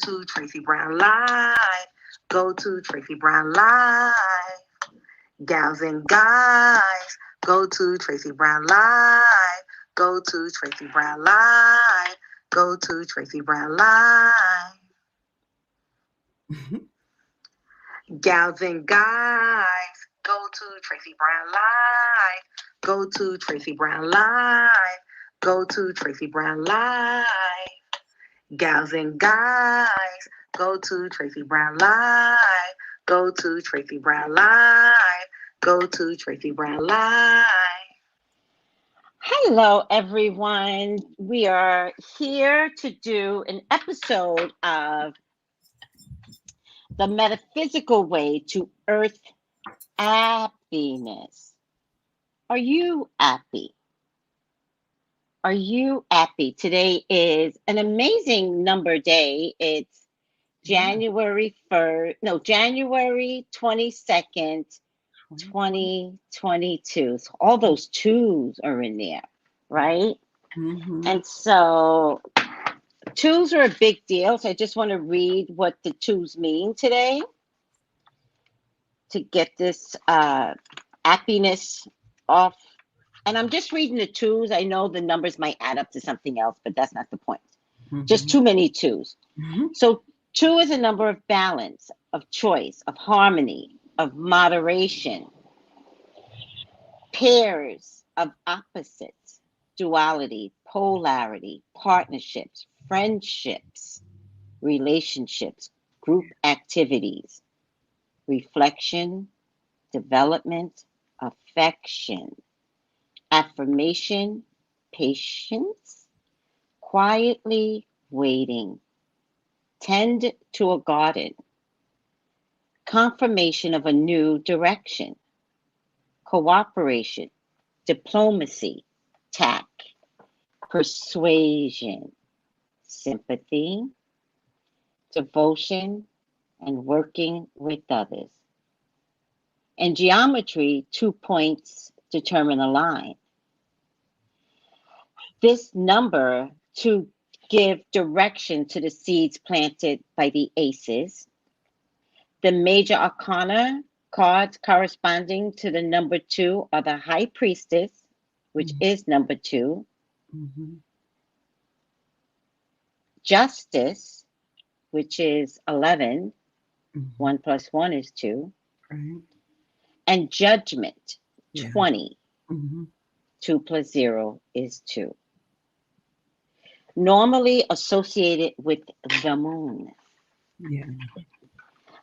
to Tracey Brown Live. Go to Tracey Brown Live. Gals and guys, go to Tracey Brown Live. Go to Tracey Brown Live. Go to Tracey Brown Live. Gals and guys, go to Tracey Brown Live. Go to Tracey Brown Live. Go to Tracey Brown Live. Gals and guys, go to Tracey Brown Live. Go to Tracey Brown Live. Go to Tracey Brown Live. Hello, everyone. We are here to do an episode of the metaphysical way to earth happiness. Are you happy? Are you happy? Today is an amazing number day. It's January 22nd, 2022. So all those twos are in there, right? And so twos are a big deal. So I just want to read what the twos mean today to get this happiness off. And I'm just reading the twos. I know the numbers might add up to something else, but that's not the point. Just too many twos. So 2 is a number of balance, of choice, of harmony, of moderation, pairs of opposites, duality, polarity, partnerships, friendships, relationships, group activities, reflection, development, affection, affirmation, patience, quietly waiting, tend to a garden, confirmation of a new direction, cooperation, diplomacy, tact, persuasion, sympathy, devotion, and working with others. In geometry, 2 points determine a line. This number to give direction to the seeds planted by the aces. The major arcana cards corresponding to the number 2 are the High Priestess, which is number 2. Justice, which is 11. 1 plus 1 is 2. And Judgment, 20. 2 plus 0 is 2. Normally associated with the moon.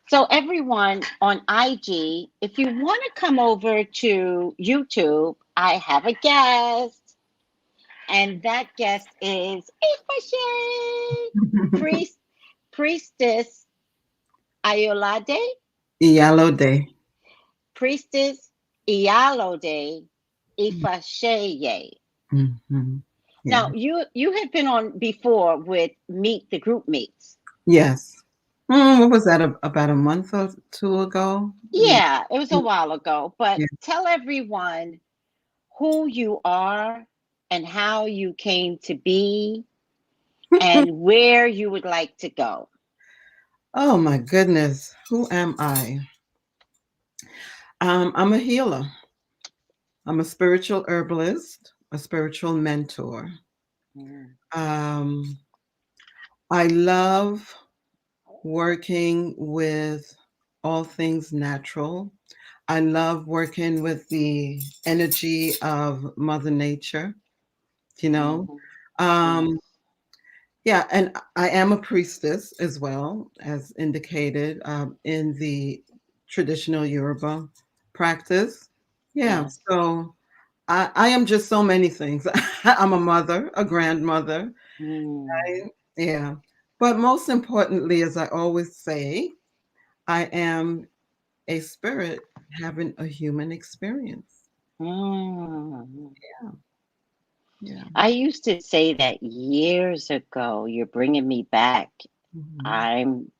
So everyone on IG, if you want to come over to YouTube, I have a guest. And that guest is Priestess Ayolade. Ialo. Priestess Ialo Ifasheye. Now, you have been on before with Meet the Group Mates. Yes. What was that, about a month or 2 ago? Yeah, it was a while ago. But tell everyone who you are and how you came to be and where you would like to go. Oh, my goodness. Who am I? I'm a healer. I'm a spiritual herbalist, a spiritual mentor. I love working with all things natural. I love working with the energy of Mother Nature, you know. Yeah, and I am a priestess as well, as indicated in the traditional Yoruba practice. Yeah, so I am just so many things. I'm a mother, a grandmother. Right? Yeah. But most importantly, as I always say, I am a spirit having a human experience. Yeah. I used to say that years ago. You're bringing me back. I'm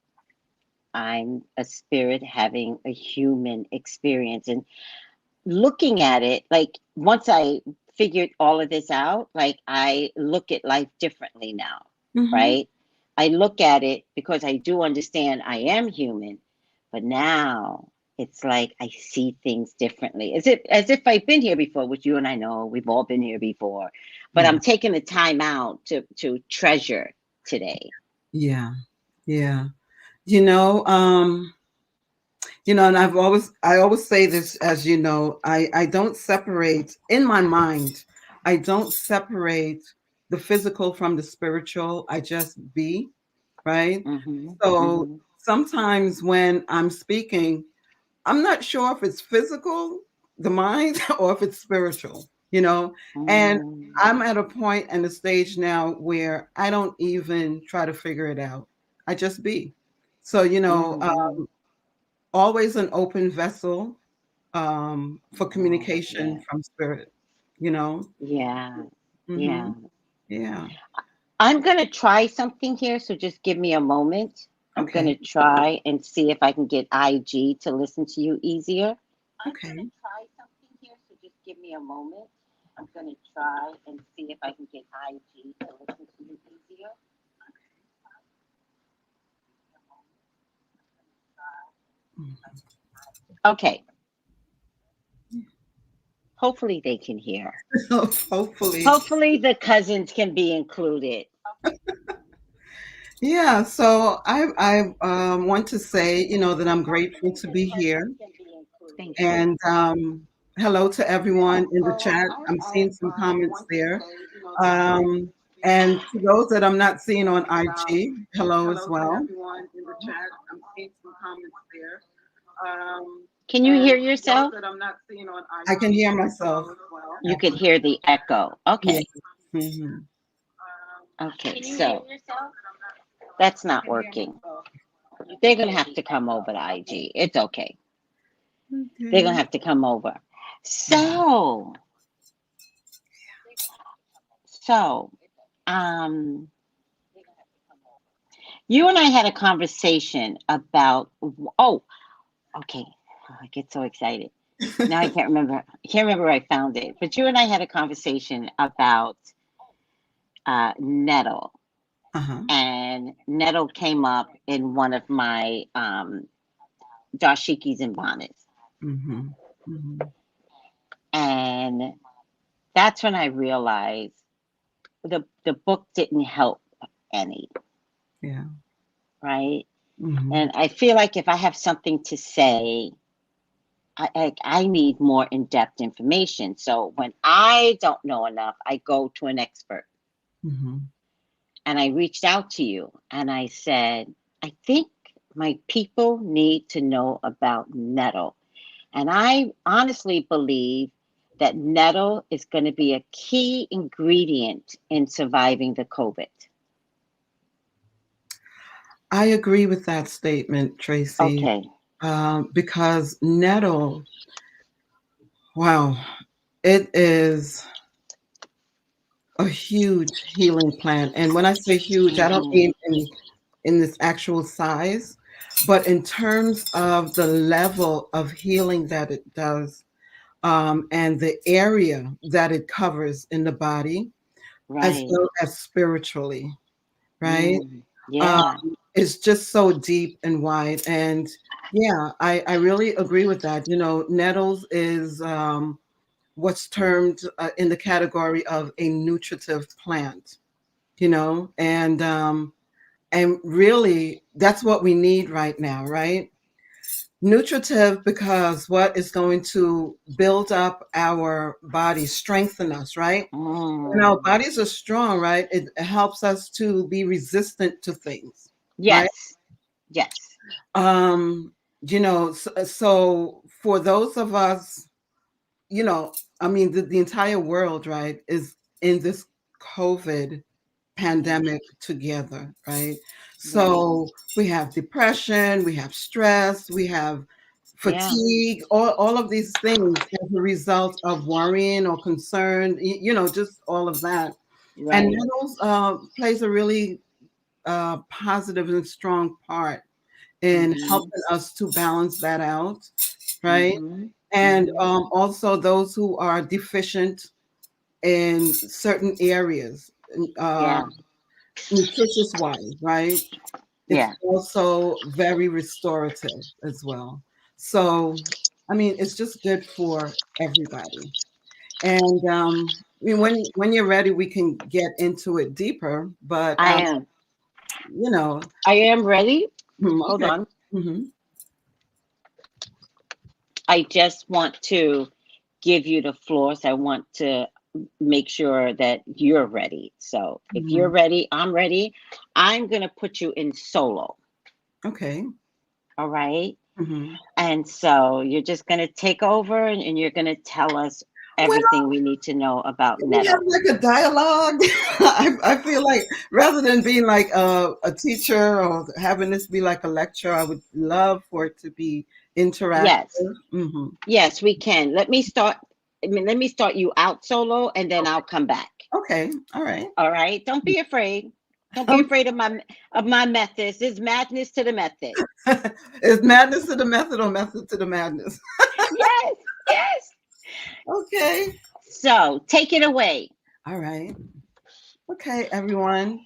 a spirit having a human experience. And looking at it, like once I figured all of this out, like I look at life differently now, right? I look at it because I do understand I am human, but now it's like I see things differently. As if I've been here before, which you and I know we've all been here before. But I'm taking the time out to treasure today. Yeah. Yeah. You know, and I always say this, as you know, I don't separate in my mind. I don't separate the physical from the spiritual. I just be, right? So sometimes when I'm speaking, I'm not sure if it's physical, the mind, or if it's spiritual, and I'm at a point and a stage now where I don't even try to figure it out. I just be. So, always an open vessel for communication from spirit, Yeah. Mm-hmm. Yeah. I'm going to try something here, so just give me a moment. I'm going to try and see if I can get IG to listen to you easier. Okay. I'm going to try something here, so just give me a moment. I'm going to try and see if I can get IG to listen to you easier. Okay. Hopefully they can hear. Hopefully the cousins can be included. Yeah, so I want to say, that I'm grateful to be here. Thank you. And hello to everyone in the chat. I'm seeing some comments there. And to those that I'm not seeing on IG, hello as well. Can you hear yourself? I can hear myself. You can hear the echo. Okay. Yeah. Mm-hmm. Okay, so that's not working. They're going to have to come over to IG. It's okay. They're going to have to come over. So, you and I had a conversation about, okay. Oh, I get so excited. Now I can't remember. I can't remember where I found it. But you and I had a conversation about Nettle. And Nettle came up in one of my dashikis and bonnets. And that's when I realized the book didn't help any. Yeah. Right? And I feel like if I have something to say, I need more in-depth information. So when I don't know enough, I go to an expert. And I reached out to you and I said, I think my people need to know about Nettle. And I honestly believe that Nettle is going to be a key ingredient in surviving the COVID. I agree with that statement, Tracy. Okay. Because Nettle, wow, it is a huge healing plant. And when I say huge, I don't mean in this actual size, but in terms of the level of healing that it does, and the area that it covers in the body, as well as spiritually, right? Yeah. It's just so deep and wide. And yeah, I really agree with that. Nettles is what's termed in the category of a nutritive plant, and really that's what we need right now, right? Nutritive, because what is going to build up our bodies, strengthen us, right? When our bodies are strong, right, it helps us to be resistant to things. Yes. Right? Yes. So for those of us, I mean, the entire world, right, is in this COVID pandemic together, right? So we have depression, we have stress, we have fatigue, all of these things as a result of worrying or concern, just all of that. Right. And Nettles plays a really positive and strong part in helping us to balance that out, right? And also those who are deficient in certain areas, nutritious wise, right? It's Yeah, also very restorative as well. So, I mean, it's just good for everybody. And I mean, when you're ready, we can get into it deeper. But I am. you know, I am ready. Hold okay. on. Hmm. I just want to give you the floor. So I want to make sure that you're ready. So if you're Hmm. ready, I'm ready. I'm going to put you in solo. Okay. All right. Hmm. And so you're just going to take over and you're going to tell us Well, everything we need to know about we have Nettle. like a dialogue. I feel like rather than being like a teacher or having this be like a lecture, I would love for it to be interactive. Yes. Hmm. Yes, we can. Let me start. I mean, let me start you out solo and then I'll come back. Okay. All right. All right. Don't be afraid. Don't be afraid of my methods. There's madness to the method. Is madness to the method or method to the madness? Yes, yes. Okay. So take it away. All right. Okay, everyone.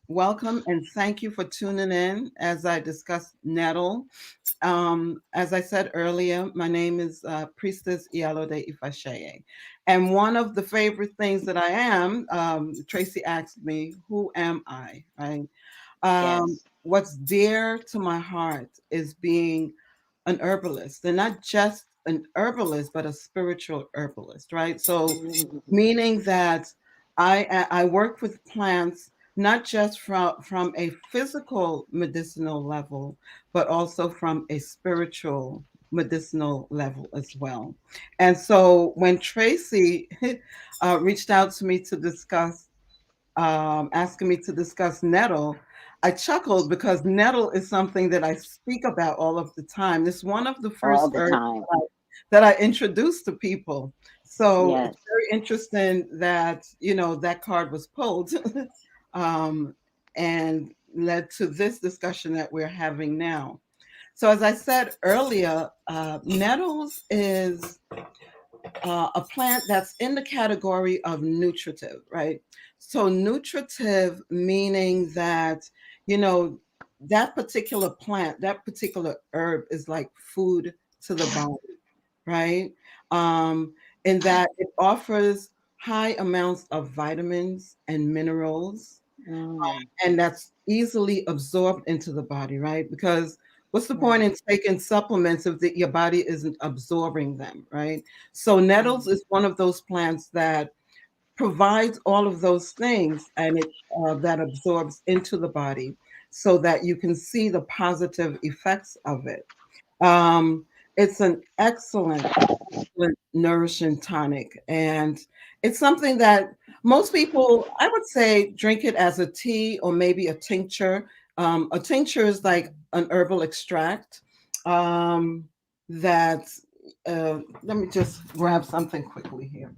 Welcome and thank you for tuning in as I discuss Nettle. As I said earlier, my name is Priestess Ialo de Ifasheye. And one of the favorite things that I am, Tracy asked me, who am I? Right? Yes. What's dear to my heart is being an herbalist, and not just an herbalist, but a spiritual herbalist, right? So, meaning that I work with plants not just from a physical medicinal level, but also from a spiritual medicinal level as well. And so, when Tracy reached out to me to discuss asking me to discuss nettle, I chuckled because nettle is something that I speak about all of the time. It's one of the All first the herbs time. that I introduced to people. So it's Yes. very interesting that, that card was pulled um, and led to this discussion that we're having now. So as I said earlier, nettles is a plant that's in the category of nutritive, right? So, nutritive meaning that, you know, that particular plant, that particular herb is like food to the body, right? In that it offers high amounts of vitamins and minerals, Mm, and that's easily absorbed into the body, right? Because what's the point right. in taking supplements if your body isn't absorbing them, right? So nettles Mm, is one of those plants that provides all of those things, and it that absorbs into the body, so that you can see the positive effects of it. Um, it's an excellent, nourishing tonic. And it's something that most people, I would say, drink it as a tea or maybe a tincture. A tincture is like an herbal extract that, let me just grab something quickly here.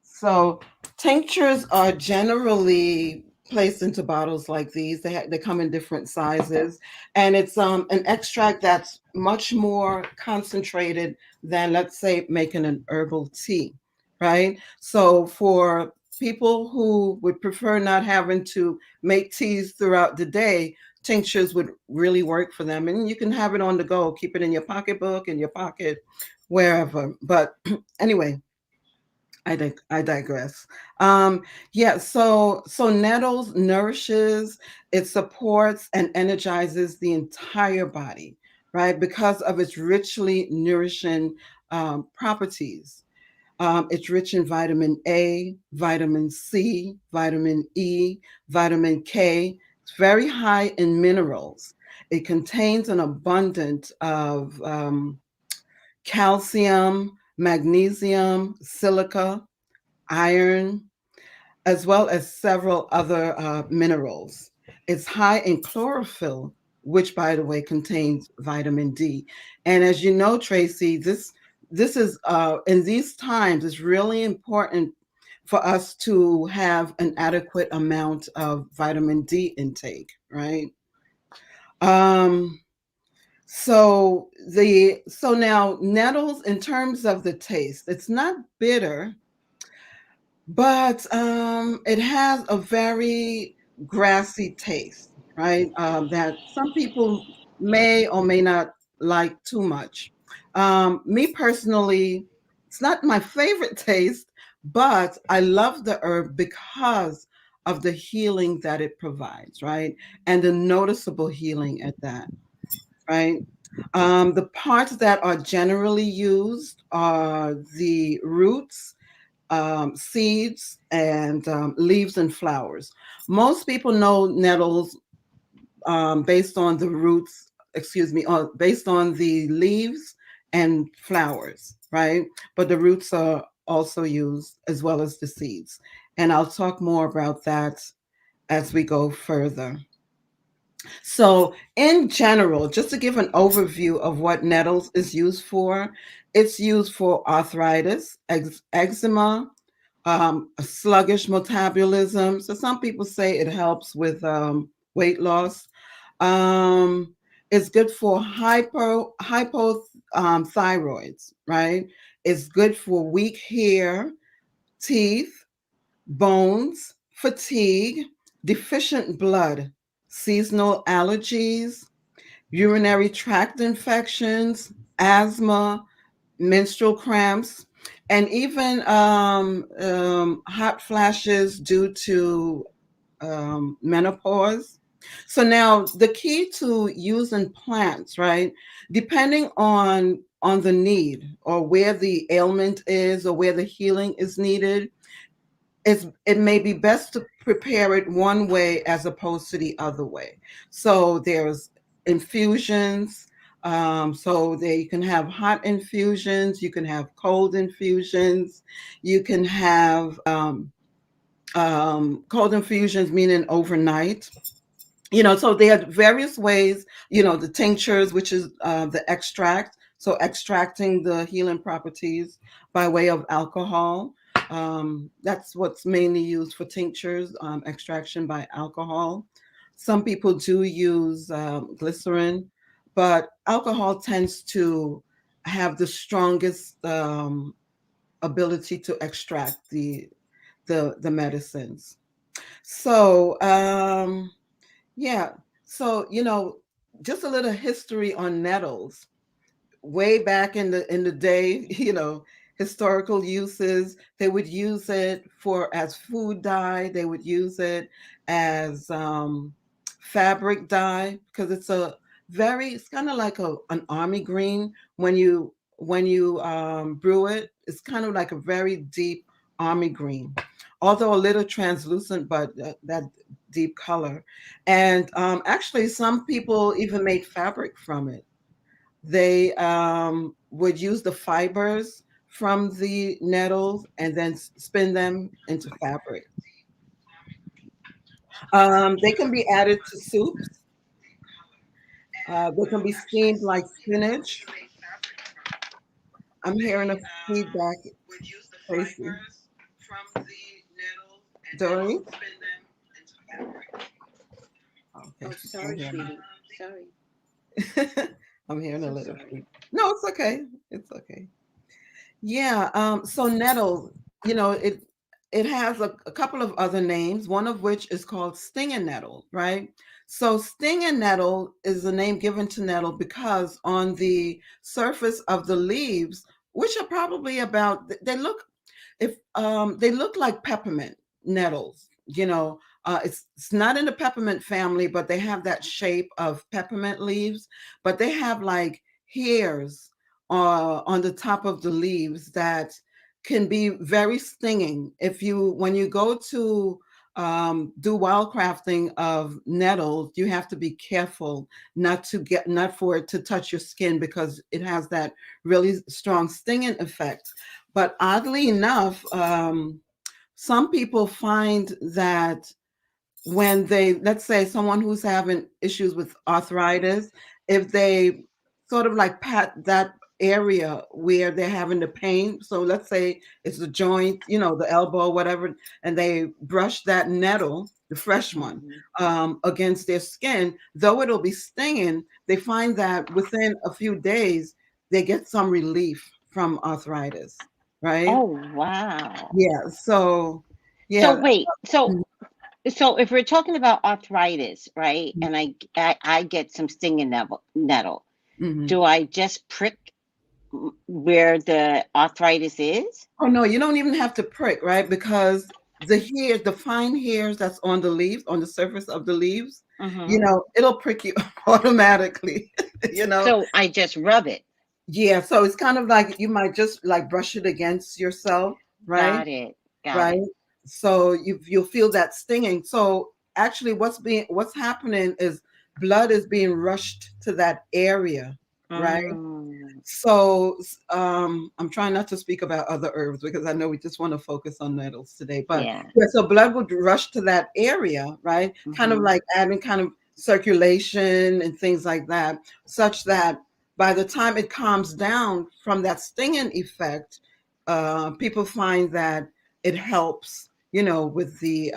So tinctures are generally placed into bottles like these. They come in different sizes, and it's an extract that's much more concentrated than, let's say, making an herbal tea, right? So for people who would prefer not having to make teas throughout the day, tinctures would really work for them. And you can have it on the go, keep it in your pocketbook, in your pocket, wherever. But anyway, I digress. Yeah, so nettles nourishes, it supports and energizes the entire body, right? Because of its richly nourishing properties. It's rich in vitamin A, vitamin C, vitamin E, vitamin K. It's very high in minerals. It contains an abundance of calcium, magnesium, silica, iron, as well as several other minerals. It's high in chlorophyll, which, by the way, contains vitamin D. And as you know, Tracy, this is in these times, it's really important for us to have an adequate amount of vitamin D intake, right? Um, so now nettles, in terms of the taste, it's not bitter, but it has a very grassy taste, right? That some people may or may not like too much. Me personally, it's not my favorite taste, but I love the herb because of the healing that it provides, right? And the noticeable healing at that, right? The parts that are generally used are the roots, seeds, and leaves and flowers. Most people know nettles based on the roots, excuse me, based on the leaves and flowers, right? But the roots are also used as well as the seeds. And I'll talk more about that as we go further. So, in general, just to give an overview of what nettles is used for, it's used for arthritis, eczema, a sluggish metabolism. So some people say it helps with weight loss. Um, it's good for hypothyroids, right? It's good for weak hair, teeth, bones, fatigue, deficient blood, seasonal allergies, urinary tract infections, asthma, menstrual cramps, and even hot flashes due to menopause. So now the key to using plants, right? Depending on the need or where the ailment is or where the healing is needed, it may be best to prepare it one way as opposed to the other way. So there's infusions. So there you can have hot infusions, you can have cold infusions, you can have cold infusions, meaning overnight. So there are various ways, the tinctures, which is the extract, so extracting the healing properties by way of alcohol. That's what's mainly used for tinctures, extraction by alcohol. Some people do use glycerin, but alcohol tends to have the strongest ability to extract the medicines. So yeah. So, just a little history on nettles. Way back in the day, historical uses, they would use it for as food dye, they would use it as fabric dye because it's kind of like an army green when you brew it. It's kind of like a very deep army green, although a little translucent, but that deep color. And actually, some people even made fabric from it. They would use the fibers from the nettles and then spin them into fabric. They can be added to soups. They can be steamed like spinach. I'm hearing a feedback, Tracy. Dory? Okay, Oh, she can't sorry, hear me. sweetie. Sorry. I'm hearing a So little sorry. feedback. No, it's okay. It's okay. Yeah. So nettle, it has a couple of other names. One of which is called stinging nettle, right? So stinging nettle is the name given to nettle because on the surface of the leaves, which are probably about, they look like peppermint nettles. It's not in the peppermint family, but they have that shape of peppermint leaves. But they have like hairs on the top of the leaves that can be very stinging. When you go to do wildcrafting of nettles, you have to be careful not for it to touch your skin because it has that really strong stinging effect. But oddly enough, some people find that when let's say someone who's having issues with arthritis, if they sort of like pat that area where they're having the pain, so let's say it's the joint, the elbow, whatever, and they brush that nettle, the fresh one, against their skin, though it'll be stinging, they find that within a few days they get some relief from arthritis. right? Oh, wow. Yeah. So, So yeah. wait, Mhm. so if we're talking about arthritis, right? And I get some stinging nettle. Mhm. Do I just prick where the arthritis is? Oh no, you don't even have to prick, right? Because the fine hairs that's on the leaves, on the surface of the leaves, Mm-hmm. it'll prick you automatically, you know. So I just rub it. Yeah, so it's kind of like you might just like brush it against yourself, right? Got it. Got Right. it. So you'll feel that stinging. So actually, what's happening is blood is being rushed to that area, right? Mm, So I'm trying not to speak about other herbs because I know we just want to focus on nettles today. But yeah. yeah, so blood would rush to that area, right? Kind of Mm-hmm. like adding kind of circulation and things like that, such that by the time it calms down from that stinging effect, people find that it helps, with the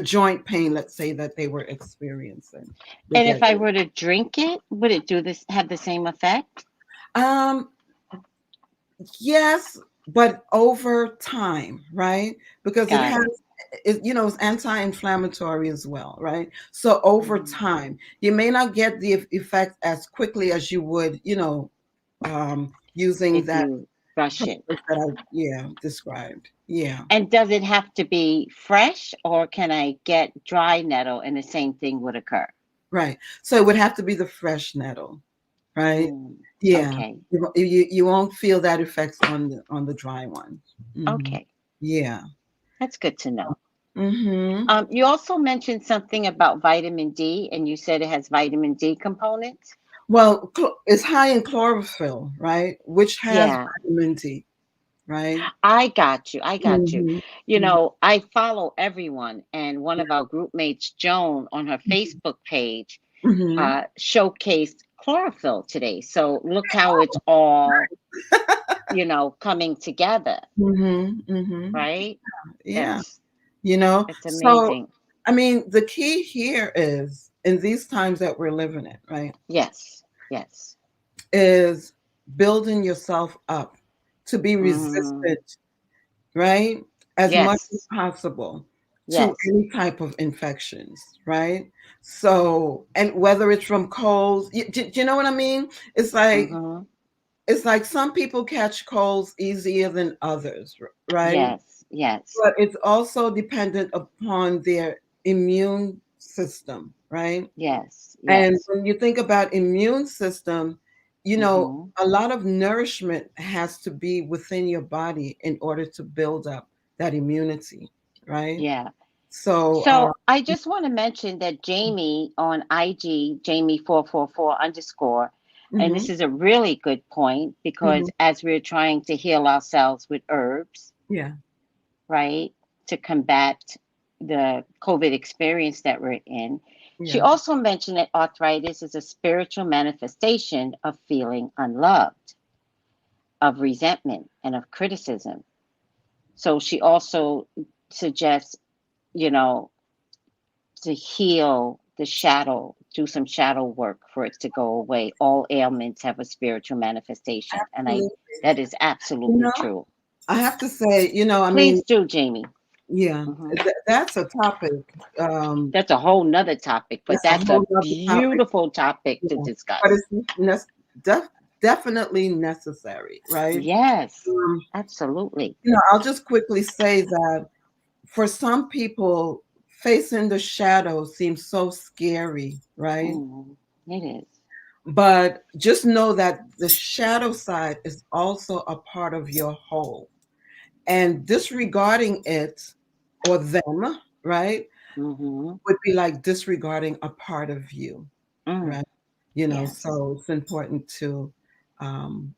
joint pain, let's say, that they were experiencing. They And get if I were to drink it, would it do this have the same effect? um Yes, but over time, right? Because it Got has, it. it's anti-inflammatory as well, right? So over Mm-hmm. time, you may not get the effect as quickly as you would, using If that you brush it. process that described. Yeah, And does it have to be fresh or can I get dry nettle and the same thing would occur? right. So it would have to be the fresh nettle, right? Mm, Yeah, okay. you won't feel that effect on the dry one. Hmm. Okay. Yeah. That's good to know. Hmm. You also mentioned something about vitamin D and you said it has vitamin D components. Well, it's high in chlorophyll, right? Which has Yeah. vitamin D, right? I got you. I got you. Hmm. You know, I follow everyone, and one of our group mates, Joan, on her Facebook page, Hmm. showcased chlorophyll today. So look how it's all, coming together, Hmm. Hmm. right? Yeah. It's it's So amazing. I mean, the key here is in these times that we're living in, right? Yes. Yes. Is building yourself up to be Mm, resistant, right? As much as yes. possible to Yes. any type of infections, right? So, and whether it's from colds, do you know what I mean? It's like Mm-hmm. it's like some people catch colds easier than others, right? Yes. Yes. But it's also dependent upon their immune system, right? Yes. And Yes. when you think about immune system, Mm-hmm. a lot of nourishment has to be within your body in order to build up that immunity, right? Yeah. So, So I just want to mention that Jamie on IG, Jamie444 underscore, and mhm, this is a really good point mhm, because as we're trying to heal ourselves with herbs, yeah, right, to combat the COVID experience that we're in, she yeah, also mentioned that arthritis is a spiritual manifestation of feeling unloved, of resentment, and of criticism. So she also suggests, you know, to heal the shadow, do some shadow work for it to go away. All ailments have a spiritual manifestation. And absolutely. that is You absolutely know, true. I have to say, I mean, Please do, Jamie. yeah, Hmm. that's a topic. That's a whole nother topic, but That's a that's whole a other topic. beautiful topic to Yeah, but discuss. it's definitely necessary, right? Yes, Um, absolutely. I'll just quickly say that for some people, facing the shadow seems so scary, right? Mm, it is. But just know that the shadow side is also a part of your whole. And disregarding it or them, right, Mm-hmm. would be like disregarding a part of you, Mm, right? yes, So it's important to, um,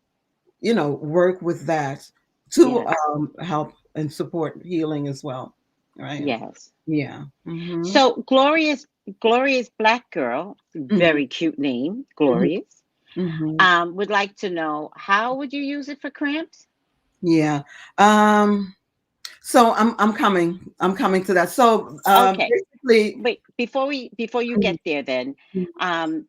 work with that to yes, help and support healing as well, right? yes. Yeah. Hmm. So Glorious Black Girl, Hmm. very cute name, Hmm. Glorious. Hmm. Would like to know how would you use it for cramps? Yeah. Um, so I'm coming to that. So Okay, basically, wait, before you get there then,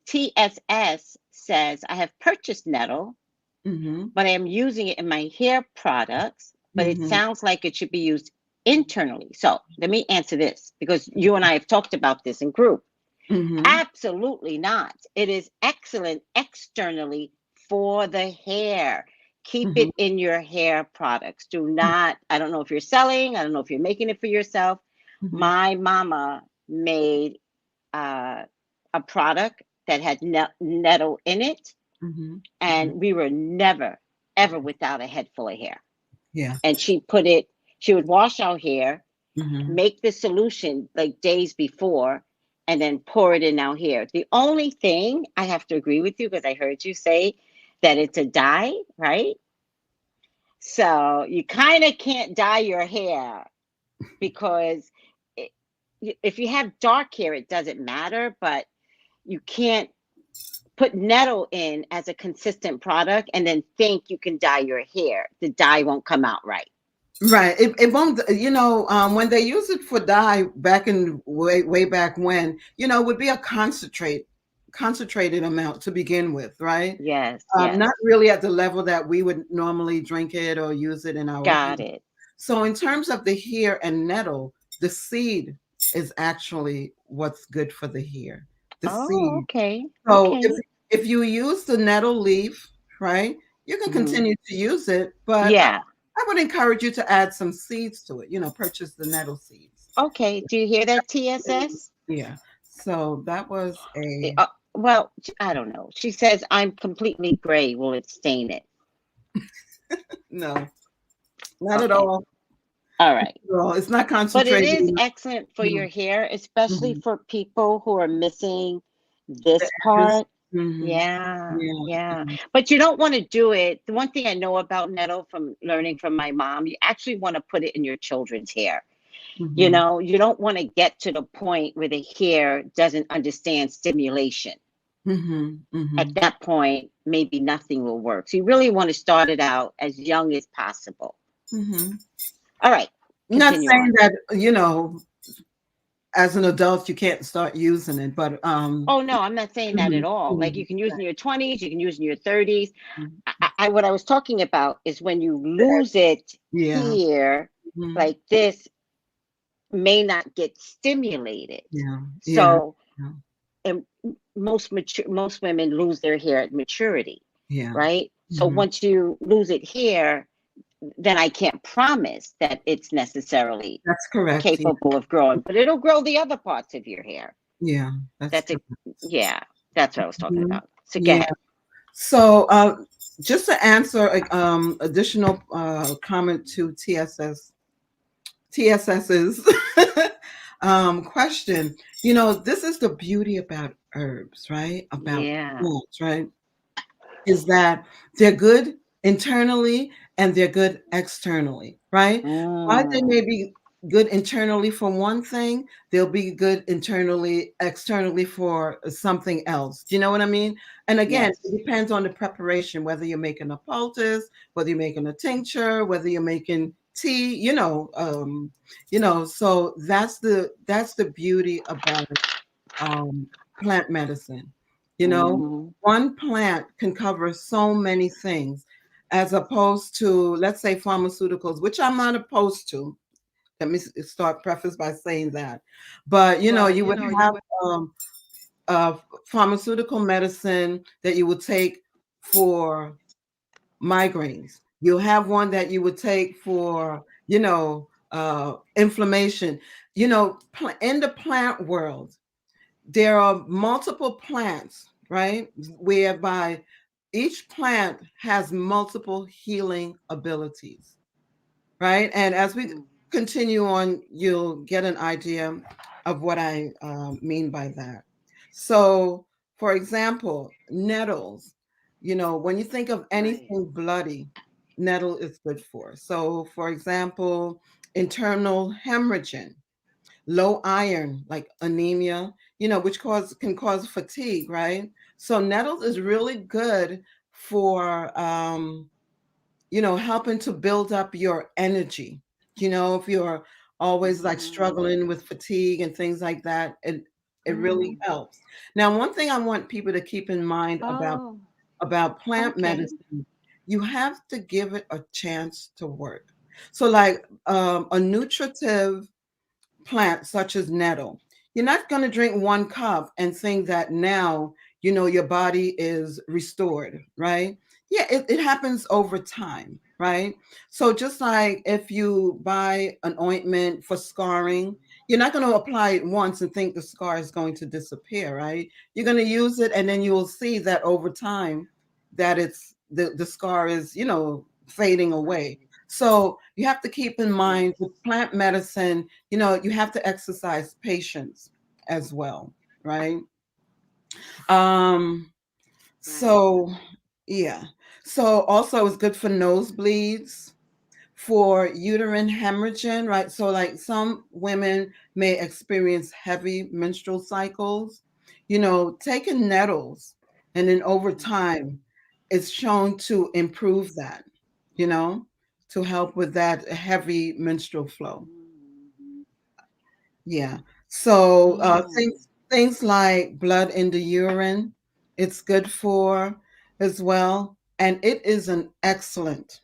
TSS says I have purchased Nettle but I am using it in my hair products, but it sounds like it should be used internally. So let me answer this, because you and I have talked about this in group. Absolutely not. It is excellent externally for the hair. Keep it in your hair products. Do not, I don't know if you're selling, I don't know if you're making it for yourself. My mama made a product that had nettle in it, and we were never, ever without a head full of hair. Yeah. And she would wash our hair, make the solution like days before, and then pour it in our hair. The only thing I have to agree with you, because I heard you say that it's a dye, right? So you kind of can't dye your hair, because if you have dark hair, it doesn't matter, but you can't put nettle in as a consistent product and then think you can dye your hair. The dye won't come out right. Right. It won't, when they use it for dye back in way back when, it would be a concentrated amount to begin with, right? Yes. Not really at the level that we would normally drink it or use it in our Got hair. it. So in terms of the hair and nettle, the seed is actually what's good for the hair. The seed. Okay. So Okay. if you use the nettle leaf, right, you can continue to use it, but yeah, I would encourage you to add some seeds to it, purchase the nettle seeds. okay. Do you hear that, TSS? Yeah. So that was a Well, I don't know. She says I'm completely gray. Will it stain it? no, not at Okay. all. All right. Well, it's not But it concentrated. is excellent for your hair, especially Mhm. for people who are missing this The edges. part. Mhm. Yeah, Yeah. yeah. But you don't want to do it. The one thing I know about nettle from learning from my mom, you actually want to put it in your children's hair. Mhm. You don't want to get to the point where the hair doesn't understand stimulation. Mhm. At Mhm. that point, maybe nothing will work. So you really want to start it out as young as possible. Mhm. All right, Not continue saying on. that, as an adult you can't start using it, but Oh no, I'm not saying that at mhm, all. Like mhm, you can use in your 20s, you can use in your 30s. mhm. What I was talking about is when you lose it Yeah. here, Mhm. like this may not get stimulated. Yeah. Yeah. So, and most women lose their hair at maturity, Yeah. right? So Mhm. once you lose it here, then I can't promise that it's necessarily That's correct. Yeah. capable of growing, but it'll grow the other parts of your hair. Yeah. That's That's correct. a yeah, that's what I was talking Mhm. about. So go Yeah. ahead. So, just to answer additional comment to TSS's question, this is the beauty about herbs, right? About Yeah. plants, right? Is that they're good internally and they're good externally, right? Why they Mm, may be good internally for one thing, they'll be good externally for something else. Do you know what I mean? And again, yes. it depends on the preparation, whether you're making a poultice, whether you're making a tincture, whether you're making tea, so that's the beauty about plant medicine. You know, Hmm. one plant can cover so many things as opposed to, let's say, pharmaceuticals, which I'm not opposed to. Let me start preface by saying that. But, you would have uh, pharmaceutical medicine that you would take for migraines. You'll have one that you would take for, inflammation. In the plant world, there are multiple plants, right? Whereby each plant has multiple healing abilities, right? And as we continue on, you'll get an idea of what I mean by that. So, for example, nettles, when you think of Right. anything bloody, nettle is good for. So, for example, internal hemorrhaging, low iron like anemia, which can cause fatigue, right? So nettles is really good for helping to build up your energy. If you're always like Mm, struggling with fatigue and things like that, it really mm. helps. Now, one thing I want people to keep in mind about Oh, plant okay. medicine you have to give it a chance to work. So like a nutritive plant such as nettle, you're not going to drink one cup and think that now your body is restored, right? Yeah, it happens over time, right? So just like if you buy an ointment for scarring, you're not going to apply it once and think the scar is going to disappear, right? You're going to use it, and then you will see that over time that it's the scar is fading away. So you have to keep in mind with plant medicine, you have to exercise patience as well, right? Um, so yeah. So also it's good for nosebleeds, for uterine hemorrhaging, right? So like some women may experience heavy menstrual cycles, taking nettles, and then over time it's shown to improve that, you know, to help with that heavy menstrual flow. Yeah. So things like blood in the urine, it's good for as well. And it is an excellent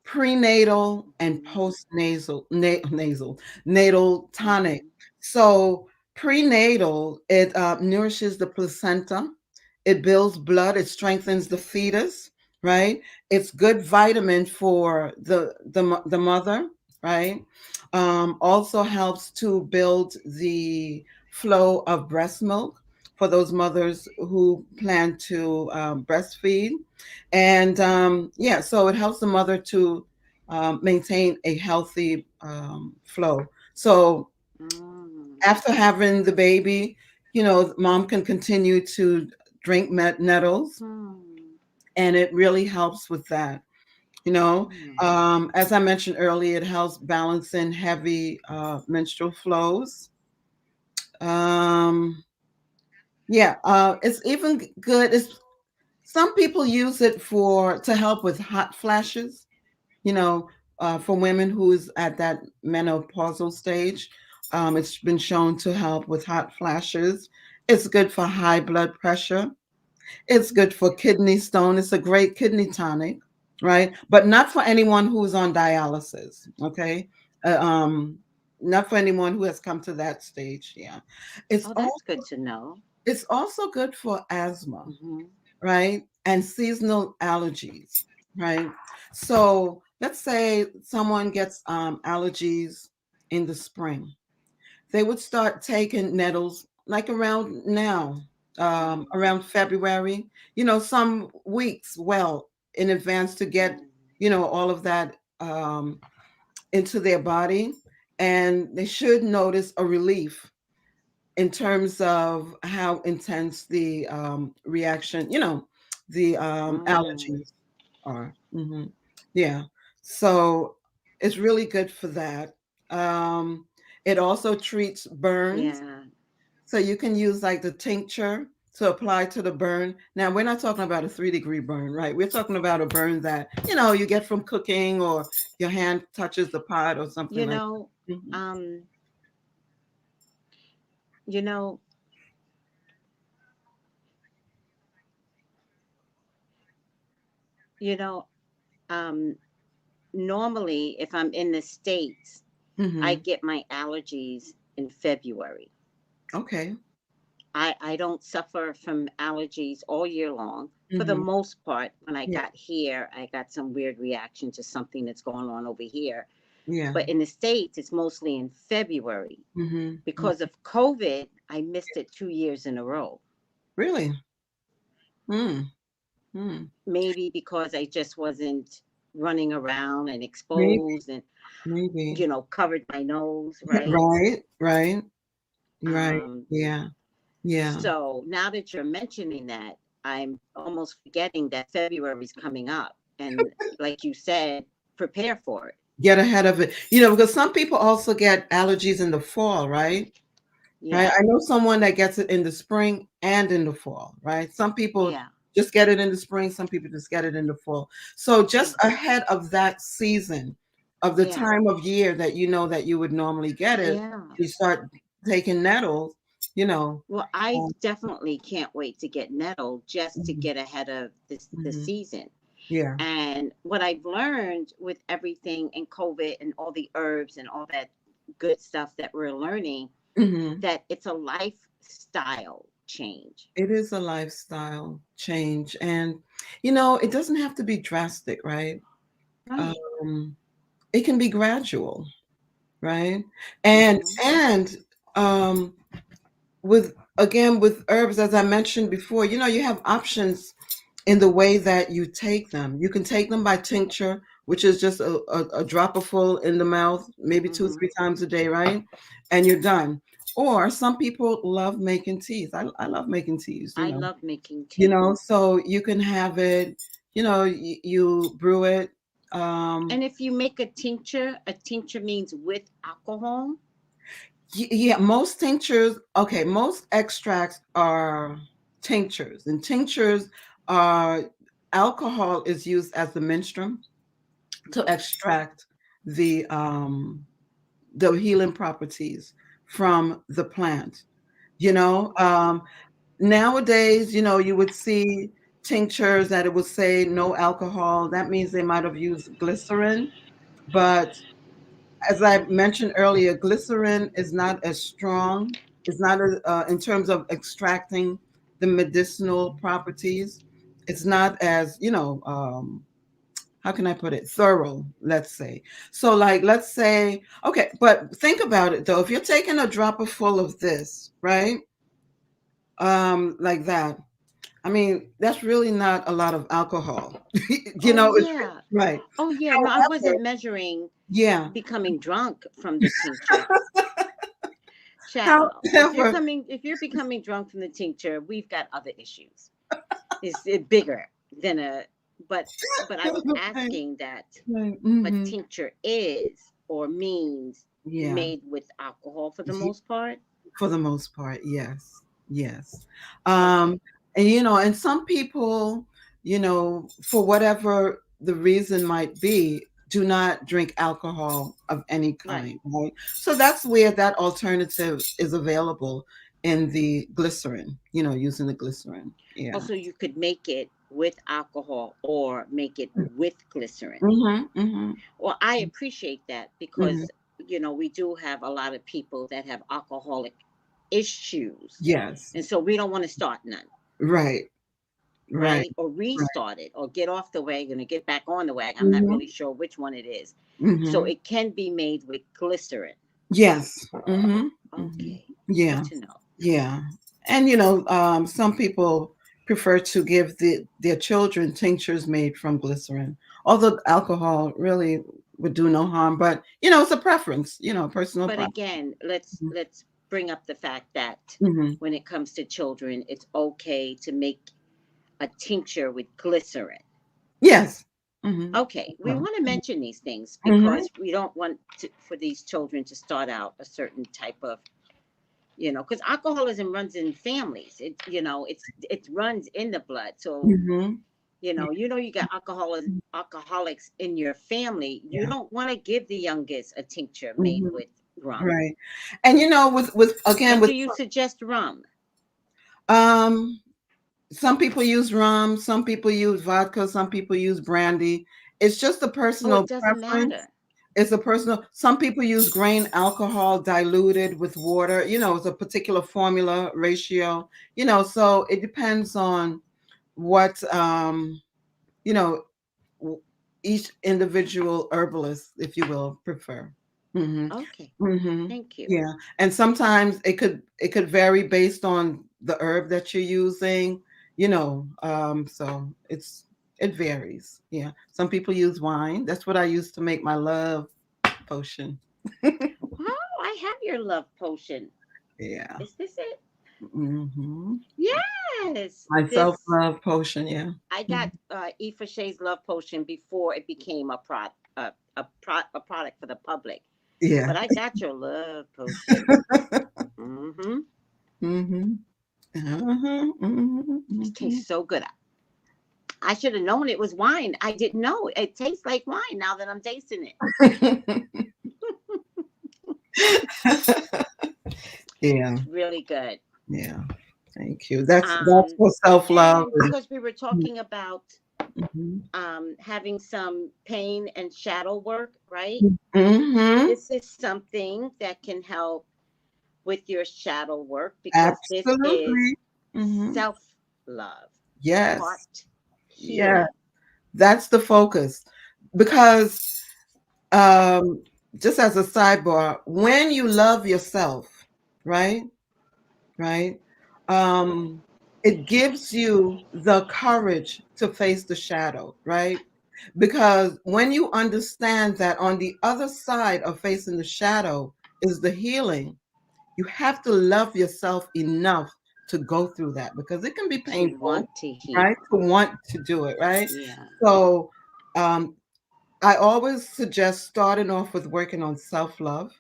prenatal and postnasal natal tonic. So prenatal, it nourishes the placenta, it builds blood, it strengthens the fetus, right? It's good vitamin for the mother, right? Also helps to build the flow of breast milk for those mothers who plan to breastfeed. And yeah, so it helps the mother to maintain a healthy flow. So after having the baby, mom can continue to drink nettles, and it really helps with that. As I mentioned earlier, it helps balancing heavy menstrual flows. Um, yeah, it's even good. Some people use it to help with hot flashes. You know, for women who's at that menopausal stage, it's been shown to help with hot flashes. It's good for high blood pressure. It's good for kidney stone. It's a great kidney tonic, right? But not for anyone who's on dialysis, okay? Uh, um, Not for anyone who has come to that stage. Yeah, it's that's good to know. it's also good for asthma, right? And seasonal allergies, right? So let's say someone gets allergies in the spring. They would start taking nettles like around now, around February, some weeks well in advance to get, all of that into their body. And they should notice a relief in terms of how intense the reaction, the allergies are. Yeah. So it's really good for that. Um, it also treats burns. So you can use like the tincture to apply to the burn. Now, we're not talking about a 3-degree burn, right? We're talking about a burn that, you get from cooking or your hand touches the pot or something like that. You know, you know, um, normally if I'm in the States, I get my allergies in February. Okay. I don't suffer from allergies all year long. For the most part, when I Yeah. got here, I got some weird reaction to something that's going on over here. Yeah. But in the States, it's mostly in February. Mm-hmm. Because of COVID, I missed it 2 years in a row. Really? Mm. Mm. Maybe because I just wasn't running around and Maybe. exposed and, Maybe. covered my nose, right? Right. Right. Right. Um, Yeah. Yeah. so now that you're mentioning that, I'm almost forgetting that February's coming up. And like you said, prepare for it. Get ahead of it. Because some people also get allergies in the fall, right? Right. Yeah. I know someone that gets it in the spring and in the fall, right? Some people Yeah. just get it in the spring, some people just get it in the fall. So just Yeah. ahead of that season, of the Yeah. time of year that that you would normally get it, Yeah. you start taking nettles, you know. Well, I definitely can't wait to get Nettle just to Mhm. get ahead of the Mhm. season. Yeah. And what I've learned with everything in COVID and all the herbs and all that good stuff that we're learning, Mhm. that it's a lifestyle change. It is a lifestyle change, and you know, it doesn't have to be drastic, right? Right. Um, it can be gradual, right? And Mm-hmm. and um, with again with herbs, as I mentioned before, you know, you have options in the way that you take them. You can take them by tincture, which is just a dropper full in the mouth, maybe two, Mm-hmm. 3 times a day, right? And you're done. Or some people love making teas. I love making teas, I love making you tea. know, so you can have it, you know, you brew it. Um, And if you make a tincture means with alcohol. yeah, most tinctures, okay, most extracts are tinctures, and tinctures are alcohol is used as the menstruum to Yes. extract the healing properties from the plant. You know, nowadays, you know, you would see tinctures that it would say no alcohol. That means they might have used glycerin, but as I mentioned earlier, glycerin is not as strong. It's not in terms of extracting the medicinal properties. It's not as, you know, how can I put it, thorough, let's say. So, like, let's say, okay, but think about it though. If you're taking a dropper full of this, right, like that, I mean, that's really not a lot of alcohol. You Oh know, it's yeah. right. Oh yeah. No, I However, wasn't measuring yeah. becoming drunk from the tincture. Child, However, if you're becoming drunk from the tincture, we've got other issues. It's bigger than a but but I was asking that what mm-hmm. tincture is or means Yeah, made with alcohol for the ye- most part. for the most part, yes, yes. Okay. Um, and you know, and some people, you know, for whatever the reason might be, do not drink alcohol of any Right. kind, right? So that's where that alternative is available in the glycerin, you know, using the glycerin. Yeah. Also, you could make it with alcohol or make it with glycerin. Mm-hmm, mm-hmm, Well, I appreciate that mm-hmm. because, we do have a lot of people that have alcoholic issues. Yes. And so we don't want to start none, Right. Right. right? Or Right. restart it or get off the wagon or get back on the wagon. I'm not Mm-hmm, really sure which one it is. So mm-hmm. it can be made with glycerin. Yes. Mm-hmm. Mm-hmm. Okay. Good Yeah. to know. Yeah. And you know, some people prefer to give their children tinctures made from glycerin, although alcohol really would do no harm. But you know, it's a preference. You know, personal But preference. again, let's bring up the fact that Mm-hmm. when it comes to children, it's okay to make a tincture with glycerin. Yes. Mm-hmm. Okay, we want to mention these things Mm-hmm. because we don't want for these children to start out a certain type of, because alcoholism runs in families. It runs in the blood. So Mm-hmm. you got alcoholics in your family. You Yeah. don't want to give the youngest a tincture made Mm-hmm. with rum. Right. And you know, with again But with do you suggest rum? um some people use rum, some people use vodka, some people use brandy. It's just a Oh, personal it doesn't preference. matter. It's a personal, some people use grain alcohol diluted with water. You know, it's a particular formula ratio, you know, so it depends on what, you know, each individual herbalist, if you will, prefer. Hmm. Okay, Hmm. thank you. Yeah. And sometimes it could vary based on the herb that you're using, you know. So it varies. Yeah. Some people use wine. That's what I use to make my love potion. Oh, I have your love potion. Yeah. Is this it? Hmm. Yes. My self This love potion. Yeah. I got Aoife Shay's love potion before it became a product for the public. Yeah. But I got your love potion. Mm-hmm. Hmm. Uh-huh. It tastes so good. I should have known it was wine. I didn't know. It tastes like wine now that I'm tasting it. Hmm. Yeah. It's really good. Yeah. Thank you. That's for self-love. And because we were talking about Mm-hmm. having some pain and shadow work, right? Mm-hmm. This is something that can help with your shadow work because this is Absolutely. Mm-hmm. self-love, Yes. heart Yeah. healing. That's the focus. Because just as a sidebar, when you love yourself, right? Right? It gives you the courage to face the shadow, right? Because when you understand that on the other side of facing the shadow is the healing, you have to love yourself enough to go through that because it can be To painful, want to heal. right? To want to do it, right? Yeah. So I always suggest starting off with working on self-love.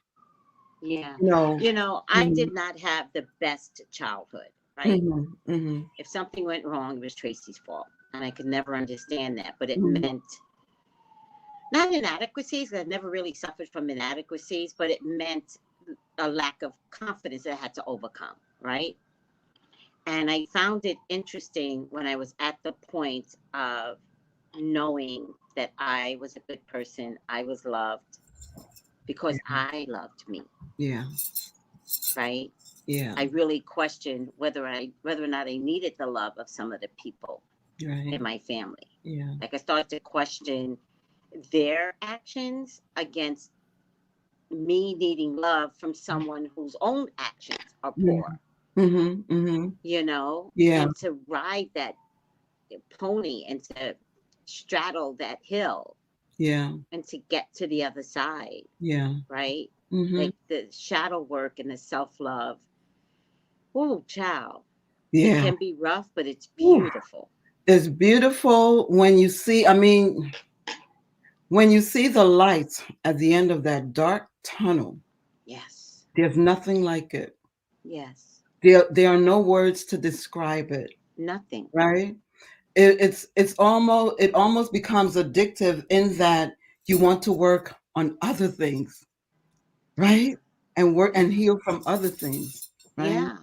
Yeah. No. I did not have the best childhood, right? Mm-hmm, mm-hmm, If something went wrong, it was Tracy's fault. And I could never understand that. But it mm-hmm. meant not inadequacies. I never really suffered from inadequacies, but it meant a lack of confidence that I had to overcome, right? And I found it interesting when I was at the point of knowing that I was a good person, I was loved because I loved me, Yeah. right? Yeah. I really questioned whether or not I needed the love of some of the people Right. in my family. Yeah. Like I started to question their actions against me needing love from someone whose own actions are poor, Mm-hmm, mm-hmm. Yeah. and to ride that pony and to straddle that hill Yeah. and to get to the other side, Yeah. right? Mm-hmm. Like the shadow work and the self love. Oh, child. It Yeah. can be rough, but it's Ooh. beautiful. It's beautiful when you see, when you see the light at the end of that dark tunnel, Yes. there's nothing like it. Yes. There are no words to describe it, Nothing. right? It almost becomes addictive in that you want to work on other things, right? And work and heal from other things, right? Yeah.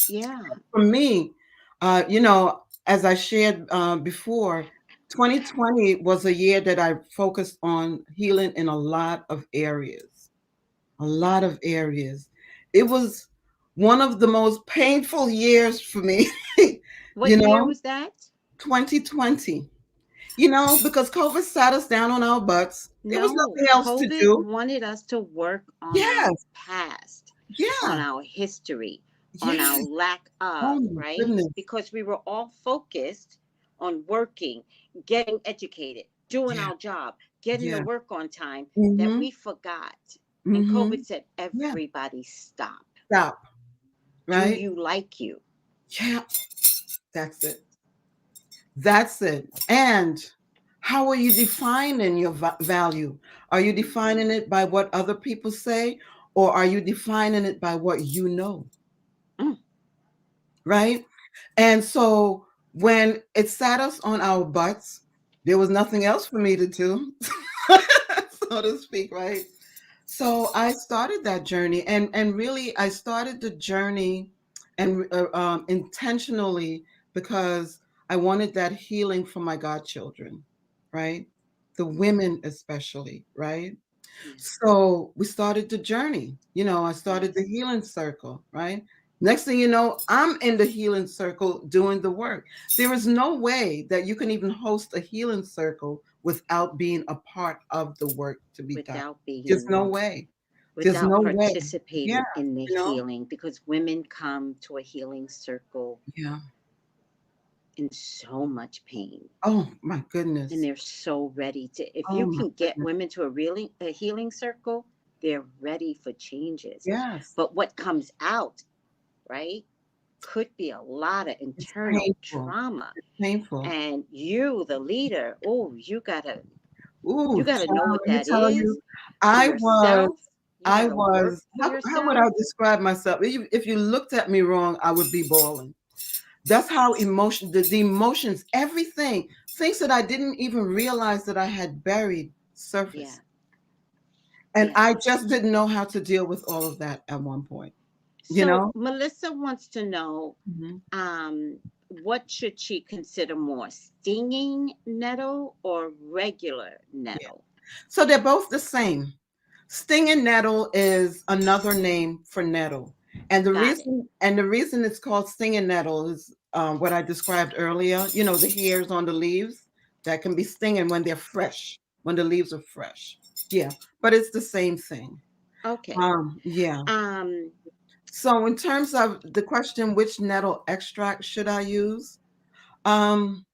Yeah. For me, as I shared before, 2020 was a year that I focused on healing in a lot of areas. A lot of areas. It was one of the most painful years for me, What you year know, was that? 2020. Because COVID sat us down on our butts. There was No, nothing else to COVID do. wanted us to work on our Yes. past, on Yeah. our history, on our Yes. lack Oh of, my right? goodness. Because we were all focused on working, getting educated, doing Yeah. our job, getting to Yeah. work on time, that Mm-hmm. we forgot. And Mm-hmm. COVID said, Yeah. everybody stop. Stop. Do Right? you like you? Yeah. That's it. That's it. And how are you defining your value? Are you defining it by what other people say, or are you defining it by what you know? Mm. Right? And so when it sat us on our butts, there was nothing else for me to do, so to speak, right? So I started that journey, and really I started the journey and intentionally because I wanted that healing for my godchildren, right? The women especially, right? Yes. So we started the journey. I started the Yes. healing circle, right? Next thing you know, I'm in the healing circle doing the work. There is no way that you can even host a healing circle without being a part of the work to be done. Without There's being, no way. There's without no way. Yeah, participating in the you know? healing, because women come to a healing circle Yeah. in so much pain, Oh my and goodness. they're so ready to, if Oh you my can get goodness. women to a healing circle, they're ready for changes. Yes. But what comes out, right, could be a lot of It's internal painful. trauma. It's painful. And you, the leader, oh, you Ooh, gotta know child, what let me that tell you, is for I was, yourself. You gotta work for how would I yourself. describe myself? If you looked at me wrong, I would be bawling. That's how the emotions, everything, things that I didn't even realize that I had buried Yeah. surfaced. And Yeah. I just didn't know how to deal with all of that at one point. you So know. Melissa wants to know, Mhm. what should she consider more, stinging nettle or regular Yeah. nettle? So they're both the same. Stinging nettle is another name for nettle. Got it. And the reason it's called stinging nettle is what I described earlier. You know, the hairs on the leaves that can be stinging when they're fresh, when the leaves are fresh. Yeah, but it's the same thing. Okay. Yeah. Um, So in terms of the question, which nettle extract should I use? Um,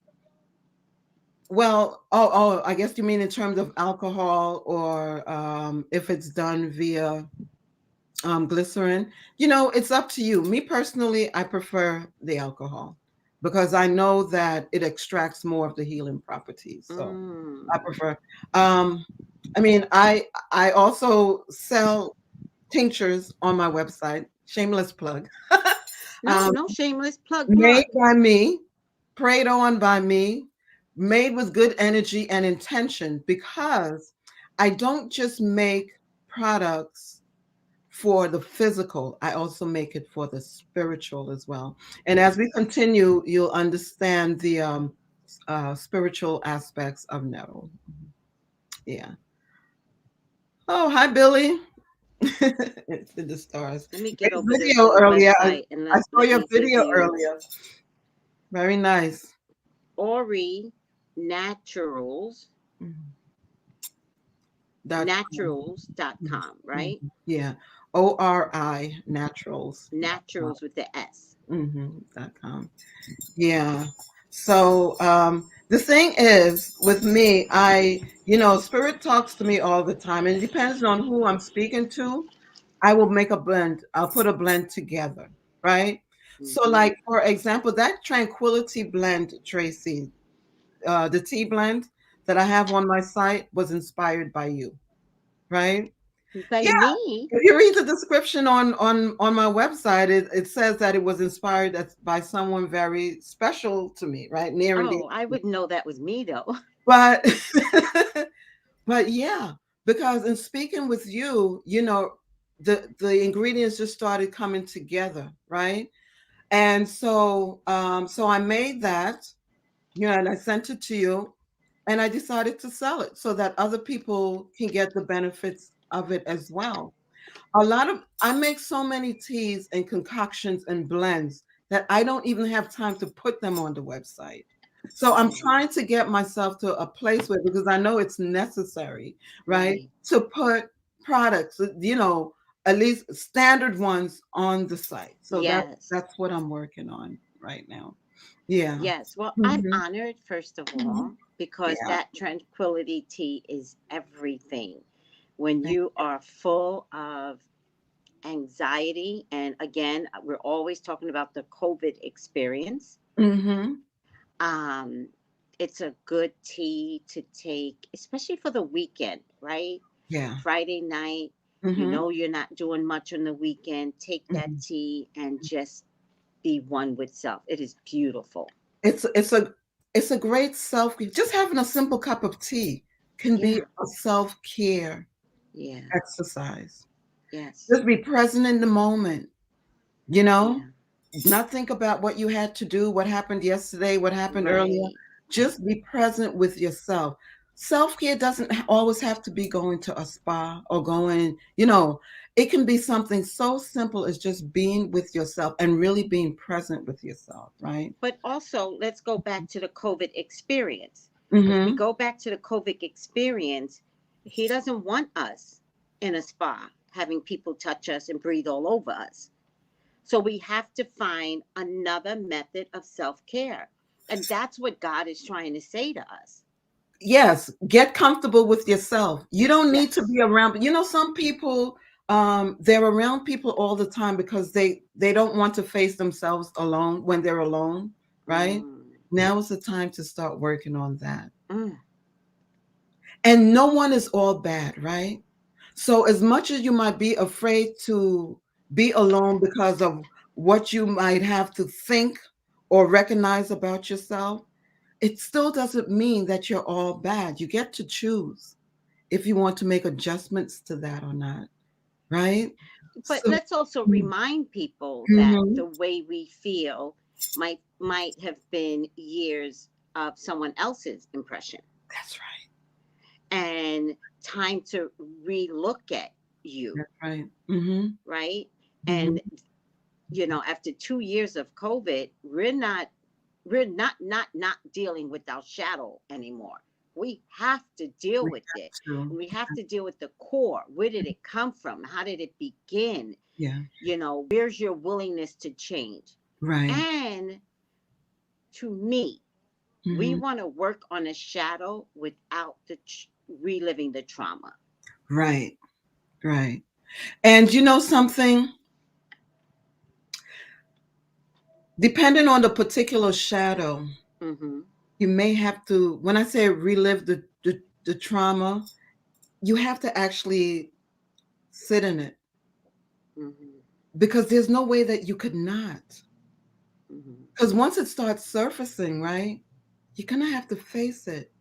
well, I guess you mean in terms of alcohol or if it's done via glycerin. You know, it's up to you. Me personally, I prefer the alcohol because I know that it extracts more of the healing properties. So I mm, prefer. Um, I mean, I also sell tinctures on my website. Shameless plug. no, um, no shameless plug, Made plug. by me, prayed on by me, made with good energy and intention because I don't just make products for the physical, I also make it for the spiritual as well. And as we Yes. continue, you'll understand the spiritual aspects of nettle. Yeah. Oh, hi, Billy. It's in the stars. Let me get Great over there to video the earlier. website and I saw let your me give video you earlier. Very nice. Ori Naturals, Mhm. .com. naturals.com, right? Mhm. Yeah. ORI Naturals. Naturals with the S. .com. Yeah. So the thing is with me, spirit talks to me all the time, and it depends on who I'm speaking to. I will make a blend. I'll put a blend together, right? So, Mm-hmm. like for example, that Tranquility blend, Tracy, the tea blend that I have on my site was inspired by you, right? By Yeah. me? If you read the description on my website, it says that it was inspired by someone very special to me, right? Near and dear. Oh, I wouldn't know that was me though. But but yeah, because in speaking with you, the ingredients just started coming together, right? And so I made that, and I sent it to you, and I decided to sell it so that other people can get the benefits of it as well. I make so many teas and concoctions and blends that I don't even have time to put them on the website. So I'm Oh, trying to get myself to a place where, because I know it's necessary, right, right. to put products, at least standard ones on the site. So Yes. that's what I'm working on right now. Yeah. Yes. Well, I'm Hmm. honored, first of Hmm. all, because Yeah. that tranquility tea is everything. When Thank you are full of anxiety, and again, we're always talking about the COVID experience. you. Hmm. Um, it's a good tea to take, especially for the weekend, right? Yeah. Friday night, you Hmm. know you're not doing much on the weekend. Take that Hmm. tea and just be one with self. It is beautiful. It's it's a it's a great self. Just having a simple cup of tea can be Yeah. a self-care Yeah. exercise. Yes. Just be present in the moment, you know? Yeah. Not think about what you had to do, what happened yesterday, what happened earlier. Right. Just be present with yourself. Self-care doesn't always have to be going to a spa or it can be something so simple as just being with yourself and really being present with yourself, right? But also, let's go back to the COVID experience. If we Mm-hmm. go back to the COVID experience, he doesn't want us in a spa having people touch us and breathe all over us. So we have to find another method of self care. And that's what God is trying to say to us. Yes, get comfortable with yourself. You don't need to Yes. be around, some people they're around people all the time because they don't want to face themselves alone when they're alone, right? Mm, Now is the time to start working on that. mm, And no one is all bad, right? So as much as you might be afraid to be alone because of what you might have to think or recognize about yourself, it still doesn't mean that you're all bad. You get to choose if you want to make adjustments to that or not, right? but So, let's also remind people that mhm, the way we feel might have been years of someone else's impression, that's right. and time to relook at you, That's right. Mm-hmm. right? Mm-hmm. And after 2 years of COVID, we're not dealing with our shadow anymore. We have to deal We with it. have to. And we have to deal with the core. Where did it come from? How did it begin? Yeah. Where's your willingness to change? Right. And to me, we Mm-hmm. want to work on a shadow without reliving the trauma. Right. Right. And you know something? Depending on the particular shadow, Mm-hmm. you may have to, when I say relive the trauma, you have to actually sit in it Mm-hmm. because there's no way that you could not. Mm-hmm. Because once it starts surfacing, right, you're going to have to face it.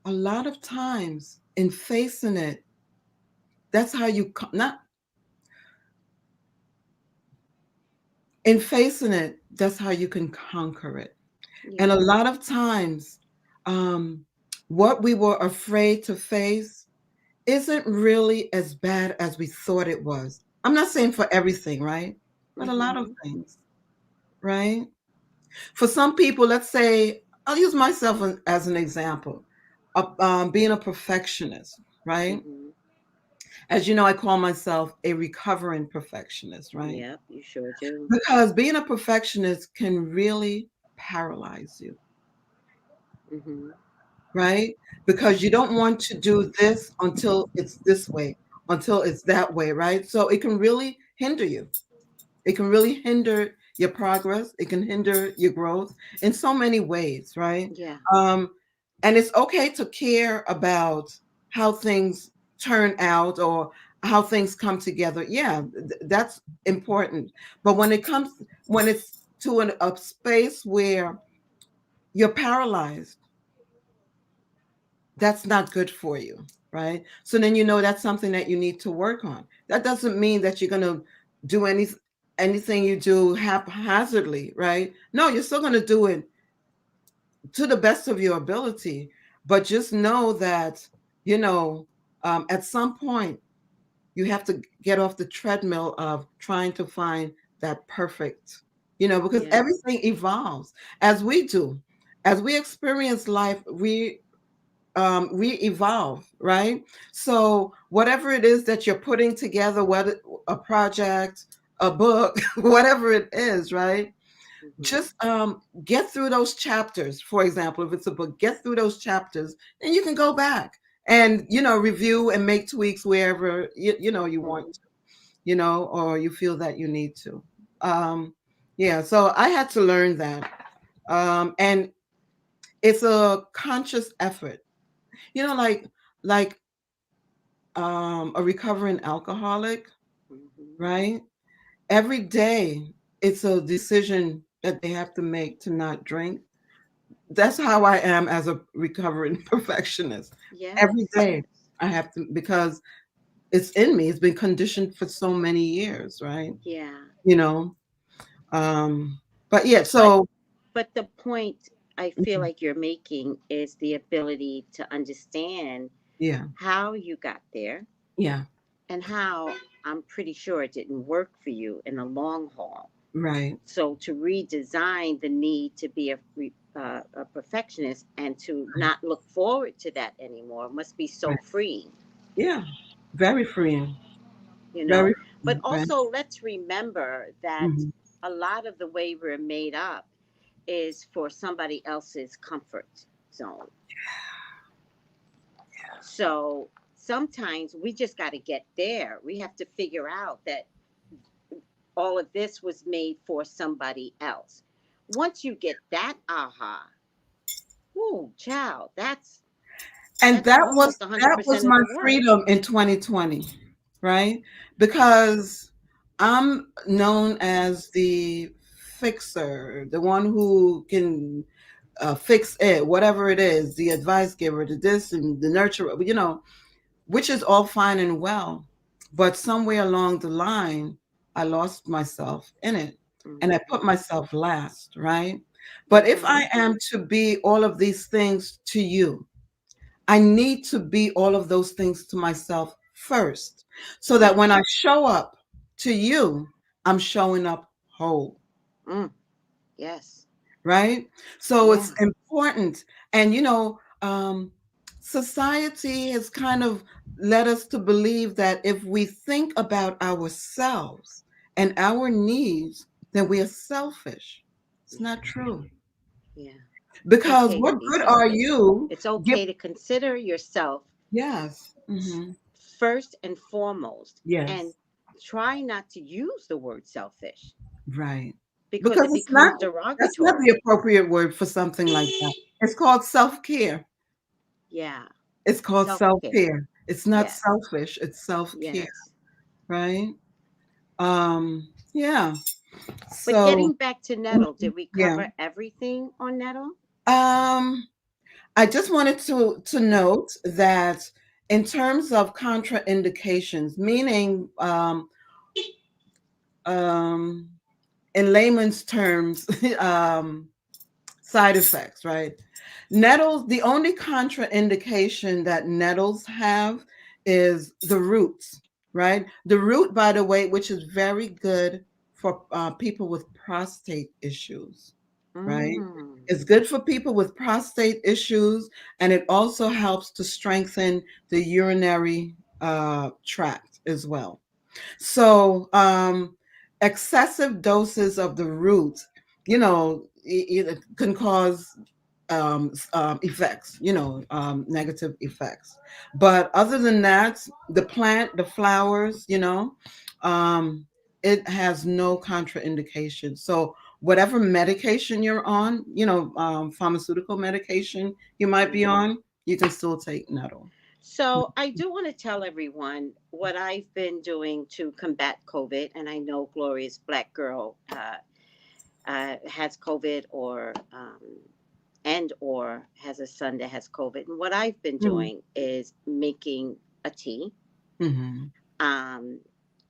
A lot of times in facing it, that's how you, not in facing it, that's how you can conquer it. And Yeah. a lot of times, um, what we were afraid to face isn't really as bad as we thought it was. I'm not saying for everything, right? But a lot of Mm-hmm. things, right? For some people, let's say, I'll use myself as an example of being a perfectionist, right? Mm-hmm. As you know, I call myself a recovering perfectionist, right? Yep, you sure do. Because being a perfectionist can really paralyze you, Mm-hmm. right? Because you don't want to do this until it's this way, until it's that way, right? So it can really hinder you. It can really hinder your progress. It can hinder your growth in so many ways, right? Yeah. Um, and it's okay to care about how things turn out or how things come together. Yeah, that's important. But when it's to a space where you're paralyzed, that's not good for you, right? So then that's something that you need to work on. That doesn't mean that you're going to do anything you do haphazardly, right? No, you're still going to do it to the best of your ability, but just know that you know at some point you have to get off the treadmill of trying to find that perfect, because Yeah. everything evolves as we do, as we experience life. We evolve, right? So whatever it is that you're putting together, whether a project, a book, whatever it is, right? Mm-hmm. Just get through those chapters. For example, if it's a book, get through those chapters, and you can go back and review and make tweaks wherever you want Mm-hmm. to, or you feel that you need to. Yeah, so I had to learn that, and it's a conscious effort. Like a recovering alcoholic, Mm-hmm. right? Every day it's a decision that they have to make to not drink. That's how I am as a recovering perfectionist. Every Yes. day I have to, because it's in me. It's been conditioned for so many years, right? Yeah. You know. Um, but yeah, But so but the point I feel like you're making is the ability to understand yeah, how you got there, yeah, and how I'm pretty sure it didn't work for you in the long haul. right. So to redesign the need to be a perfectionist and to not look forward to that anymore must be so Right. freeing, Yeah. Very freeing. you Very know. But freeing, right? also, let's remember that Mhm. a lot of the way we're made up is for somebody else's comfort zone. So sometimes we just got to get there. We have to figure out that all of this was made for somebody else. Once you get that aha, whoo, child, And that's that was almost that was 100% of my the work. freedom in 2020, right? Because I'm known as the fixer, the one who can fix it, whatever it is, the advice giver, the this and the nurturer, which is all fine and well. but somewhere along the line, I lost myself in it and I put myself last, right? But if I am to be all of these things to you, I need to be all of those things to myself first, so that when I show up to you, I'm showing up whole. Yes. Right? So Yeah. it's important. And, society has kind of led us to believe that if we think about ourselves and our needs, then we are selfish. It's not true. Yeah. It's Because okay to what be good are selfish. you? It's Give, okay to consider yourself yes. Hmm. first and foremost, and Yes. try not to use the word selfish Right. because Because it becomes that's not the derogatory. appropriate word for something like that. It's called self-care. Yeah. It's called Self care. self-care. It's not Yes. selfish, it's self-care, Yes. right? Yeah. But So, getting back to Nettle, did we yeah. cover everything on Nettle? Um, I just wanted to note that in terms of contraindications, meaning um in layman's terms, side effects, right? Nettles, the only contraindication that nettles have is the roots, right? The root, by the way, which is very good for people with prostate issues, right? Mm. It's good for people with prostate issues, and it also helps to strengthen the urinary tract as well. So, excessive doses of the root, it can cause effects, negative effects. But other than that, the plant, the flowers, um, it has no contraindication. So, whatever medication you're on, pharmaceutical medication you might be Mm-hmm. on, you can still take nettle. So I do want to tell everyone what I've been doing to combat COVID, and I know Gloria's black girl has COVID, or has a son that has COVID. And what I've been Mm-hmm. doing is making a tea. Mm-hmm. Um,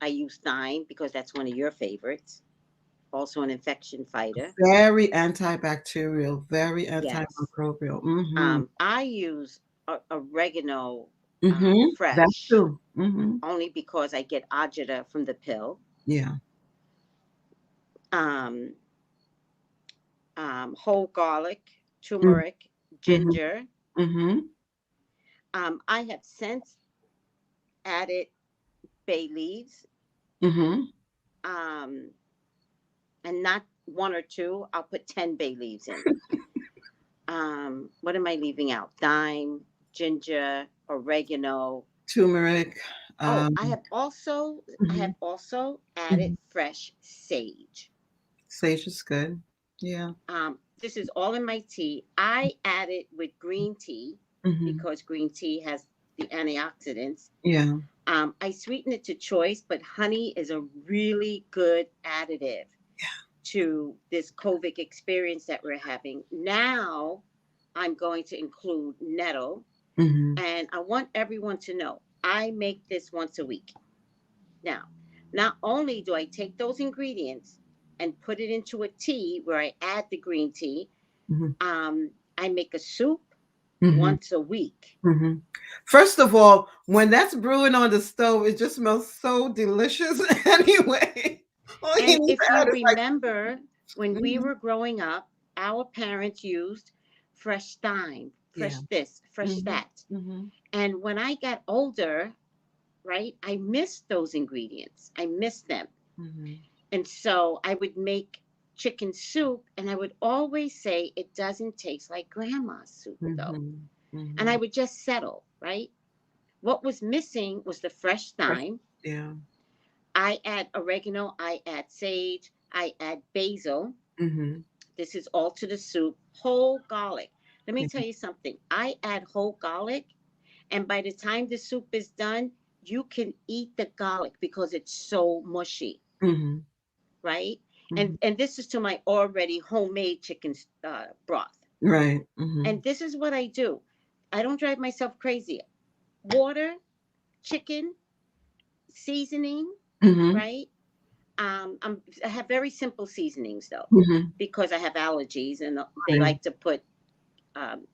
I use thyme because that's one of your favorites. Also an infection fighter. Very antibacterial, very Yes. antimicrobial. Mm-hmm. I use oregano Mm-hmm. That fresh too. Mm-hmm. only because I get agita from the pill. Yeah. Um, whole garlic, Mm-hmm. turmeric, ginger. Mm-hmm. I have since added bay leaves, Mm-hmm. um, and not one or two. I'll put 10 bay leaves in. What am I leaving out? Thyme, ginger, oregano. Turmeric. Oh, Um, I mhm, have also added mhm. fresh sage. Sage is good. Yeah. This is all in my tea. I add it with green tea Mm-hmm. because green tea has the antioxidants. Yeah. I sweeten it to choice, but honey is a really good additive to this COVID experience that we're having. Now, I'm going to include nettle, Mm-hmm. and I want everyone to know I make this once a week. Now, not only do I take those ingredients and put it into a tea where I add the green tea, Mm-hmm. I make a soup Mm-hmm. once a week. Mm-hmm. First of all, when that's brewing on the stove, it just smells so delicious anyway. All you And need to if you add is like, remember, when we mhm. were growing up, our parents used fresh thyme, Yeah. fresh this, fresh Mm-hmm. that. Mm-hmm. And when I got older, right, I missed those ingredients. I missed them. Mm-hmm. And so I would make chicken soup, and I would always say it doesn't taste like grandma's soup, though. Mm-hmm. And I Mm-hmm. would just settle, right? What was missing was the fresh thyme. Yeah. I add oregano, I add sage, I add basil. Mm-hmm. This is all to the soup. Whole garlic. Let me Yeah. tell you something. I add whole garlic, and by the time the soup is done, you can eat the garlic because it's so mushy, Mm-hmm. right? Mm-hmm. And this is to my already homemade chicken broth. Right. Mm-hmm. And this is what I do. I don't drive myself crazy. Water, chicken, seasoning, Mm-hmm. right? I have very simple seasonings though, Mm-hmm. because I have allergies, and they Right. like to put um,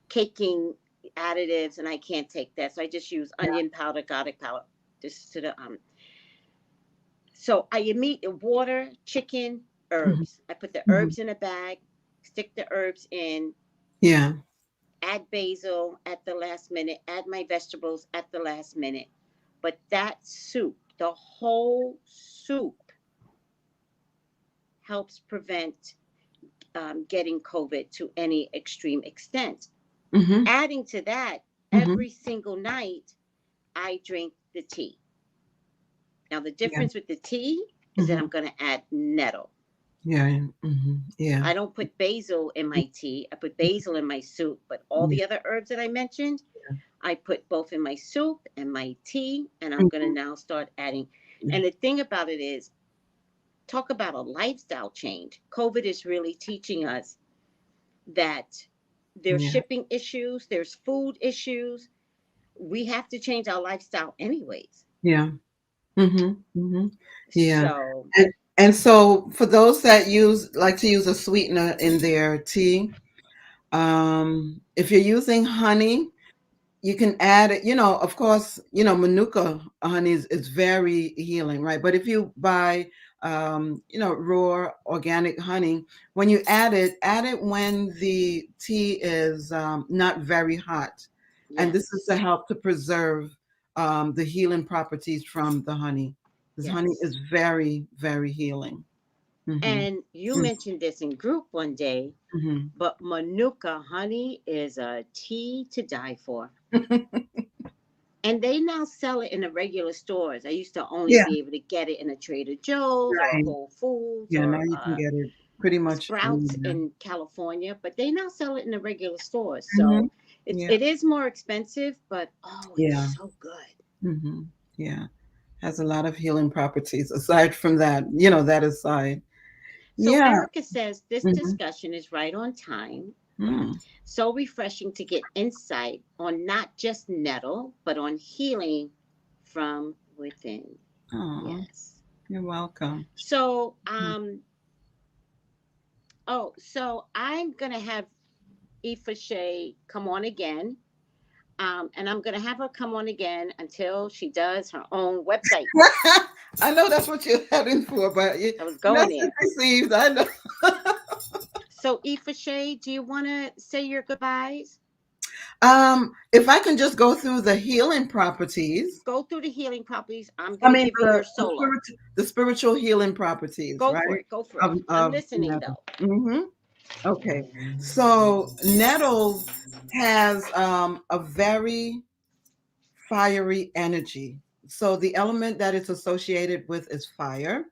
caking additives, and I can't take that, so I just use Yeah. onion powder, garlic powder, just to the So I meat, water, chicken, Mm-hmm. herbs. I put the Mm-hmm. herbs in a bag, stick the herbs in, Yeah. add basil at the last minute, add my vegetables at the last minute. But that soup, the whole soup, helps prevent getting COVID to any extreme extent. Mm-hmm. Adding to that, Mm-hmm. every single night, I drink the tea. Now, the Yeah. difference with the tea is that Mm-hmm. I'm going to add nettle. Yeah. Mm-hmm. Yeah. I don't put basil in my tea. I put basil in my soup, but all Yeah. the other herbs that I mentioned, I put both in my soup and my tea, and I'm going to Mm-hmm. now start adding. And the thing about it is, talk about a lifestyle change. COVID is really teaching us that there's Yeah. shipping issues, there's food issues. We have to change our lifestyle anyways. Yeah. Mm-hmm. Mm-hmm. Yeah. So, And so for those that like to use a sweetener in their tea, if you're using honey, you can add it, of course, manuka honey is very healing, right? But if you buy raw organic honey, when you add it when the tea is not very hot. And this is to yes, help to preserve the healing properties from the honey. This honey yes. is very, very healing. Hmm. And you mentioned this in group one day, Hmm. but Manuka honey is a tea to die for. And they now sell it in the regular stores. I used to only Yeah, be able to get it in a Trader Joe's or a right. Whole Foods Yeah, now or you can get it pretty much Sprouts anywhere. in California, but they now sell it in the regular stores. Hmm. So Yeah, it is more expensive, but oh, it's yeah. so good. Hmm. Yeah, has a lot of healing properties. Aside from that, that aside. So Yeah. Erica says this Hmm. discussion is right on time. Mm. So refreshing to get insight on not just nettle, but on healing from within. Oh, Yes. you're welcome. So, Mhm. so I'm gonna have Aoife Shay come on again. And I'm gonna have her come on again until she does her own website. I know that's what you're heading for, but I was going message there. received. I know. So Aoife Shay, do you wanna say your goodbyes? If I can just go through the healing properties. Go through the healing properties. I'm I gonna mean give you your solo. the spiritual healing properties, Go for right? it. Go for it. I'm Of listening nettle. though. Hmm. Okay, so nettle has a very fiery energy. So the element that it's associated with is fire,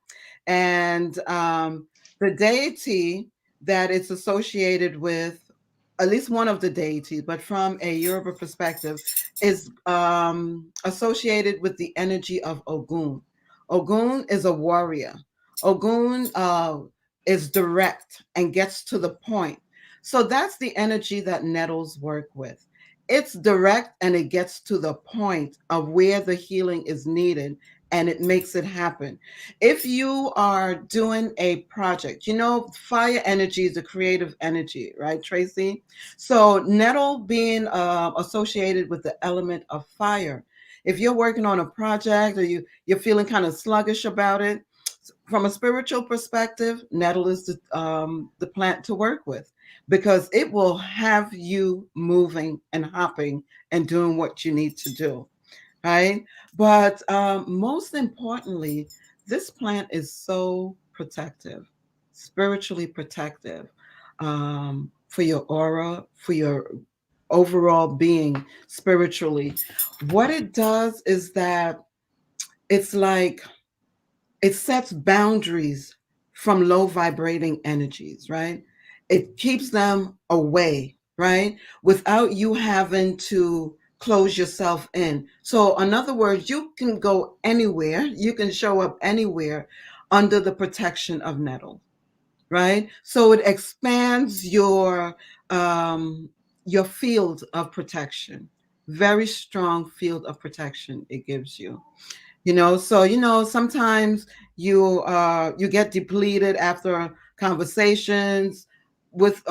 and the deity that it's associated with, at least one of the deities, but from a Yoruba perspective, is associated with the energy of Ogun. Ogun is a warrior. Ogun is direct and gets to the point. So that's the energy that nettles work with. It's direct and it gets to the point of where the healing is needed and it makes it happen. If you are doing a project, fire energy is a creative energy, right, Tracy? So nettle being associated with the element of fire. If you're working on a project or you're feeling kind of sluggish about it, from a spiritual perspective, nettle is the plant to work with because it will have you moving and hopping and doing what you need to do, right? But most importantly, this plant is so protective, spiritually protective, for your aura, for your overall being spiritually. What it does is that it's like it sets boundaries from low vibrating energies, right? It keeps them away, right? Without you having to close yourself in. So, in other words, you can go anywhere, you can show up anywhere under the protection of nettle, right? So it expands your field of protection, very strong field of protection it gives you. So sometimes you get depleted after conversations with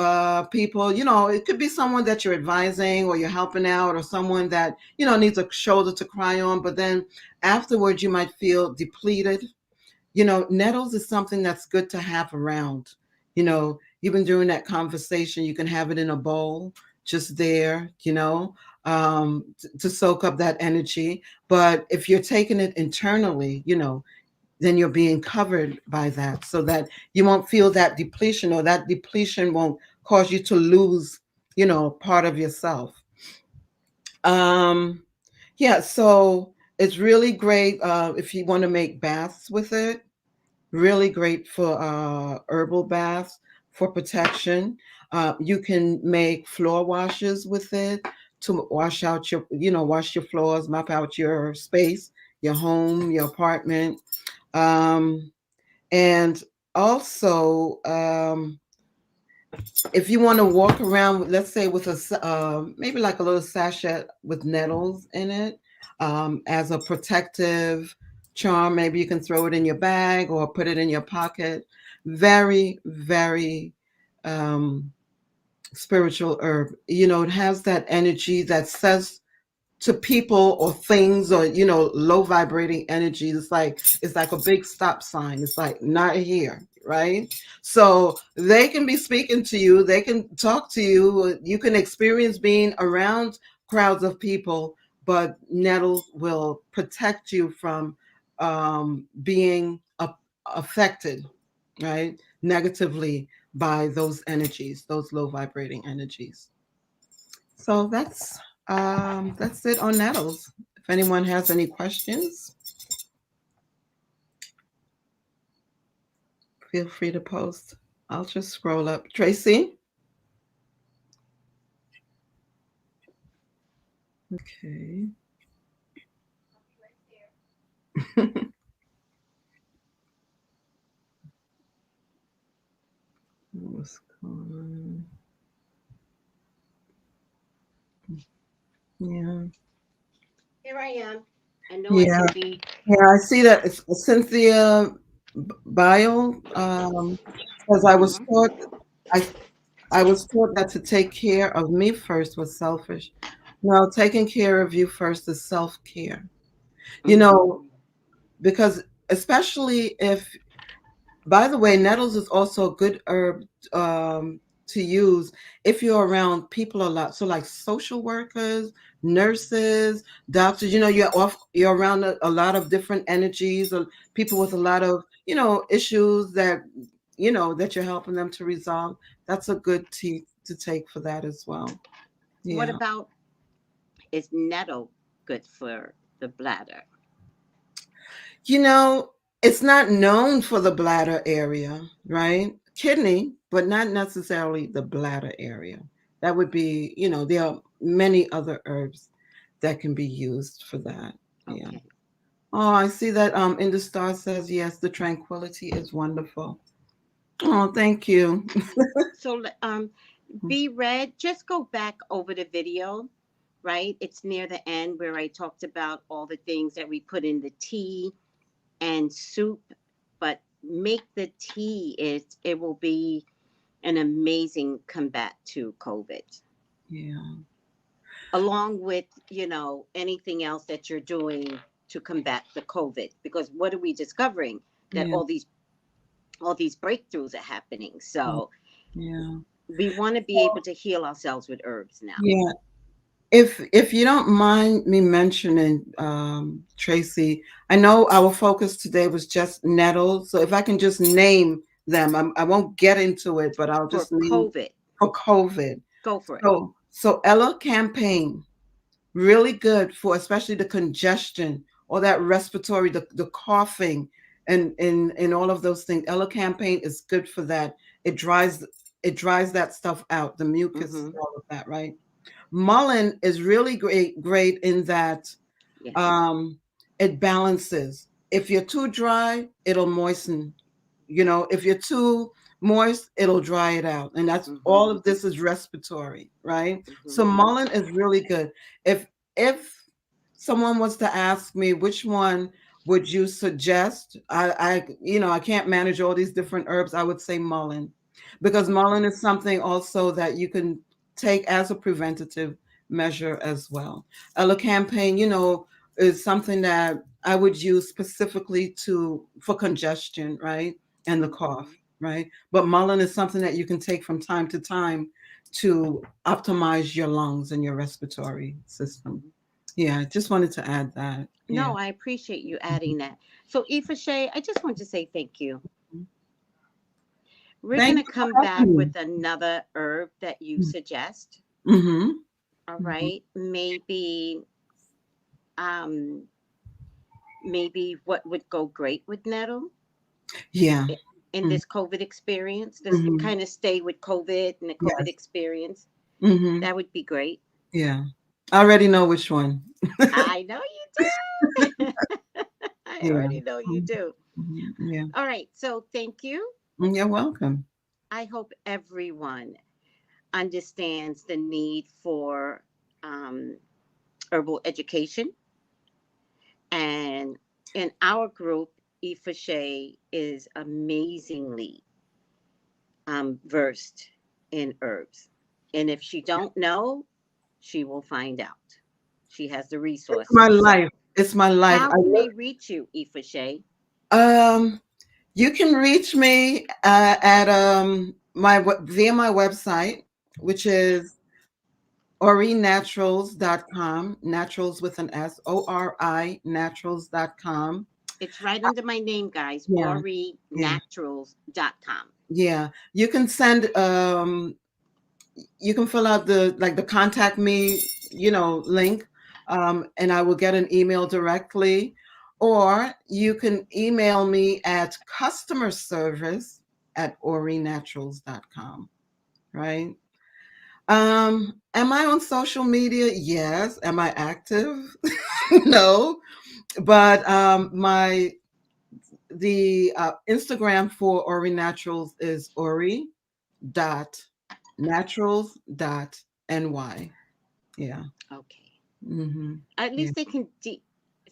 people. It could be someone that you're advising or you're helping out, or someone that needs a shoulder to cry on, but then afterwards you might feel depleted. Nettles is something that's good to have around. Even during that conversation, you can have it in a bowl, just there, to soak up that energy. But if you're taking it internally, then you're being covered by that, so that you won't feel that depletion, or that depletion won't cause you to lose, part of yourself. Um, yeah, so it's really great if you want to make baths with it. Really great for herbal baths for protection. You can make floor washes with it to wash out wash your floors, mop out your space, your home, your apartment. Um, and also, if you want to walk around, let's say with maybe like a little sachet with nettles in it, as a protective charm, maybe you can throw it in your bag or put it in your pocket. Very, very spiritual herb. It has that energy that says to people or things, or low vibrating energy, it's like a big stop sign. It's like, not here, right? So they can be speaking to you, they can talk to you, you can experience being around crowds of people, but nettles will protect you from being affected, right, negatively by those energies, those low vibrating energies. So that's it on nettles. If anyone has any questions, feel free to post. I'll just scroll up. Tracy? Okay. What's going on? Yeah. Here I am. I know I Yeah. can be. Yeah, I see that it's Cynthia Bio. Because I I was taught that to take care of me first was selfish. No, taking care of you first is self-care. You Mm-hmm. know, because especially if, by the way, nettles is also a good herb to use if you're around people a lot. So like social workers, nurses, doctors, you're around a lot of different energies, or people with a lot of, issues that you're helping them to resolve. That's a good tea to take for that as well. What Yeah. about, is nettle good for the bladder? You know, it's not known for the bladder area, right? Kidney, but not necessarily the bladder area. That would be, there are many other herbs that can be used for that. Yeah. Okay. Oh, I see that In the Star says, yes, the tranquility is wonderful. Oh, thank you. So, be read. Just go back over the video, right? It's near the end where I talked about all the things that we put in the tea and soup. But make the tea. It will be an amazing combat to COVID, Yeah. along with anything else that you're doing to combat the COVID. Because what are we discovering? That Yeah. all these breakthroughs are happening. So Yeah. we want to be able to heal ourselves with herbs now. Yeah. If you don't mind me mentioning, Tracy, I know our focus today was just nettles. So if I can just name them, I won't get into it, but I'll For just name COVID, for COVID. go for it. So Ella campaign, really good for especially the congestion or that respiratory, the coughing, and all of those things. Ella campaign is good for that. It dries that stuff out, the mucus, Mm-hmm. all of that, right? Mullein is really great in that Yes. um, it balances. If you're too dry, it'll moisten. If you're too moist, it'll dry it out. And that's Mm-hmm. all of this is respiratory, right? Mm-hmm. So mullein is really good. If if someone was to ask me which one would you suggest, I can't manage all these different herbs. I would say mullein, because mullein is something also that you can take as a preventative measure as well. Elecampane, is something that I would use specifically for congestion, right, and the cough, right. But mullein is something that you can take from time to time to optimize your lungs and your respiratory system. Yeah, just wanted to add that. Yeah. No, I appreciate you adding that. So, Ifashe, I just want to say thank you. We're Thank going to you for come back having with another herb that you me. suggest. Mm-hmm. All right. Um, maybe what would go great with nettle Yeah. in this COVID experience, just to Mm-hmm. kind of stay with COVID and the COVID Yes. experience. Mm-hmm. That would be great. Yeah. I already know which one. I know you do. I Yeah. already know you do. Yeah. All right. So thank you. You're welcome. I hope everyone understands the need for um, herbal education. And in our group, Ifashe is amazingly versed in herbs. And if she don't know, she will find out. She has the It's my resources. So life. It's my life. how can they reach you, Ifashe? Um, you can reach me at via my website, which is orinaturals.com, naturals with an S, ORI naturals.com. It's right under my name, guys. Yeah, yeah, orinaturals.com. yeah. You can fill out the contact me, link, and I will get an email directly, or you can email me at customer service at orinaturals.com, right? Am I on social media? Yes. Am I active? No. But the Instagram for Ori Naturals is ori.naturals.ny. Yeah. Okay. Mm-hmm. At Yeah. least they can.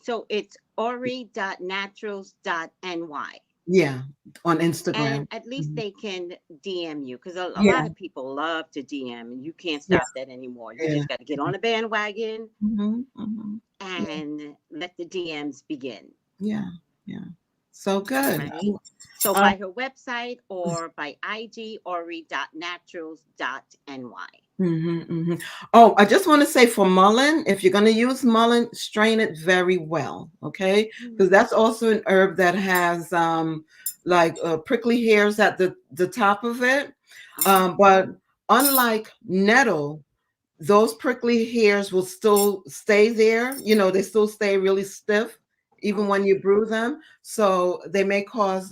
So it's ori.naturals.ny. Yeah. On And Instagram. at least Mhm. they can DM you, because a Yeah. lot of people love to DM, and you can't Yeah. stop that anymore. You Yeah. just got to get on a bandwagon Mm-hmm. Mm-hmm. Yeah. and let the DMs begin. Yeah. Yeah. So good. Right. So Uh, by her website or by IG, ori.naturals.ny. Oh, I just want to say for mullein, if you're going to use mullein, strain it very well, okay? Because that's also an herb that has prickly hairs at the top of it. But unlike nettle, those prickly hairs will still stay there. They still stay really stiff even when you brew them. So they may cause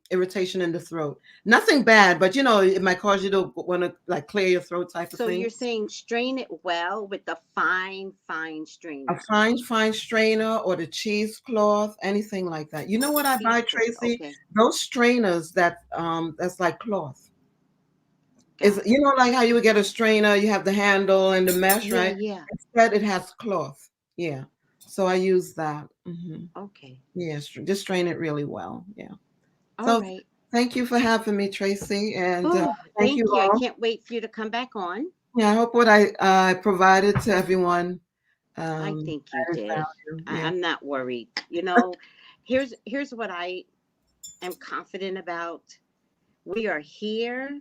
irritation in the throat. Nothing bad, but it might cause you to want to like clear your throat type of So thing. you're saying strain it well with the fine, fine A strainer. fine strainer or the cheesecloth, anything like that. You know what I buy, Cheesecloth. Tracy? Okay. Those strainers that's like cloth. Is Got it. like how you would get a strainer, you have the handle and the mesh, Yeah, right? yeah. Instead, it has cloth. Yeah. So I use that. Okay. Yeah, just strain it really well. Yeah. All So right. thank you for having me, Tracy, and Oh, thank you thank you. I all. can't wait for you to come back on. Yeah, I hope what I provided to everyone I think you added did. value. Yeah. I'm not worried. Here's what I am confident about. We are here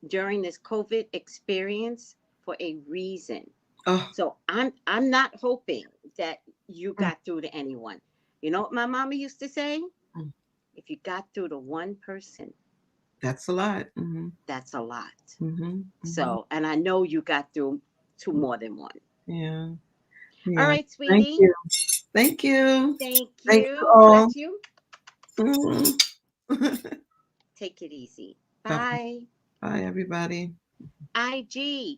during this COVID experience for a reason. Oh, So I'm not hoping that you got through to anyone. You know what my mama used to say? mm, If you got through to one person, that's a lot. that's a lot. Mm-hmm. So, and I know you got through to more than one. Yeah. All Yeah. right, Thank sweetie. you. Thank you. Thank Thank you you. all. Bless you. Mhm. Take it easy. Bye Bye. bye, everybody. IG.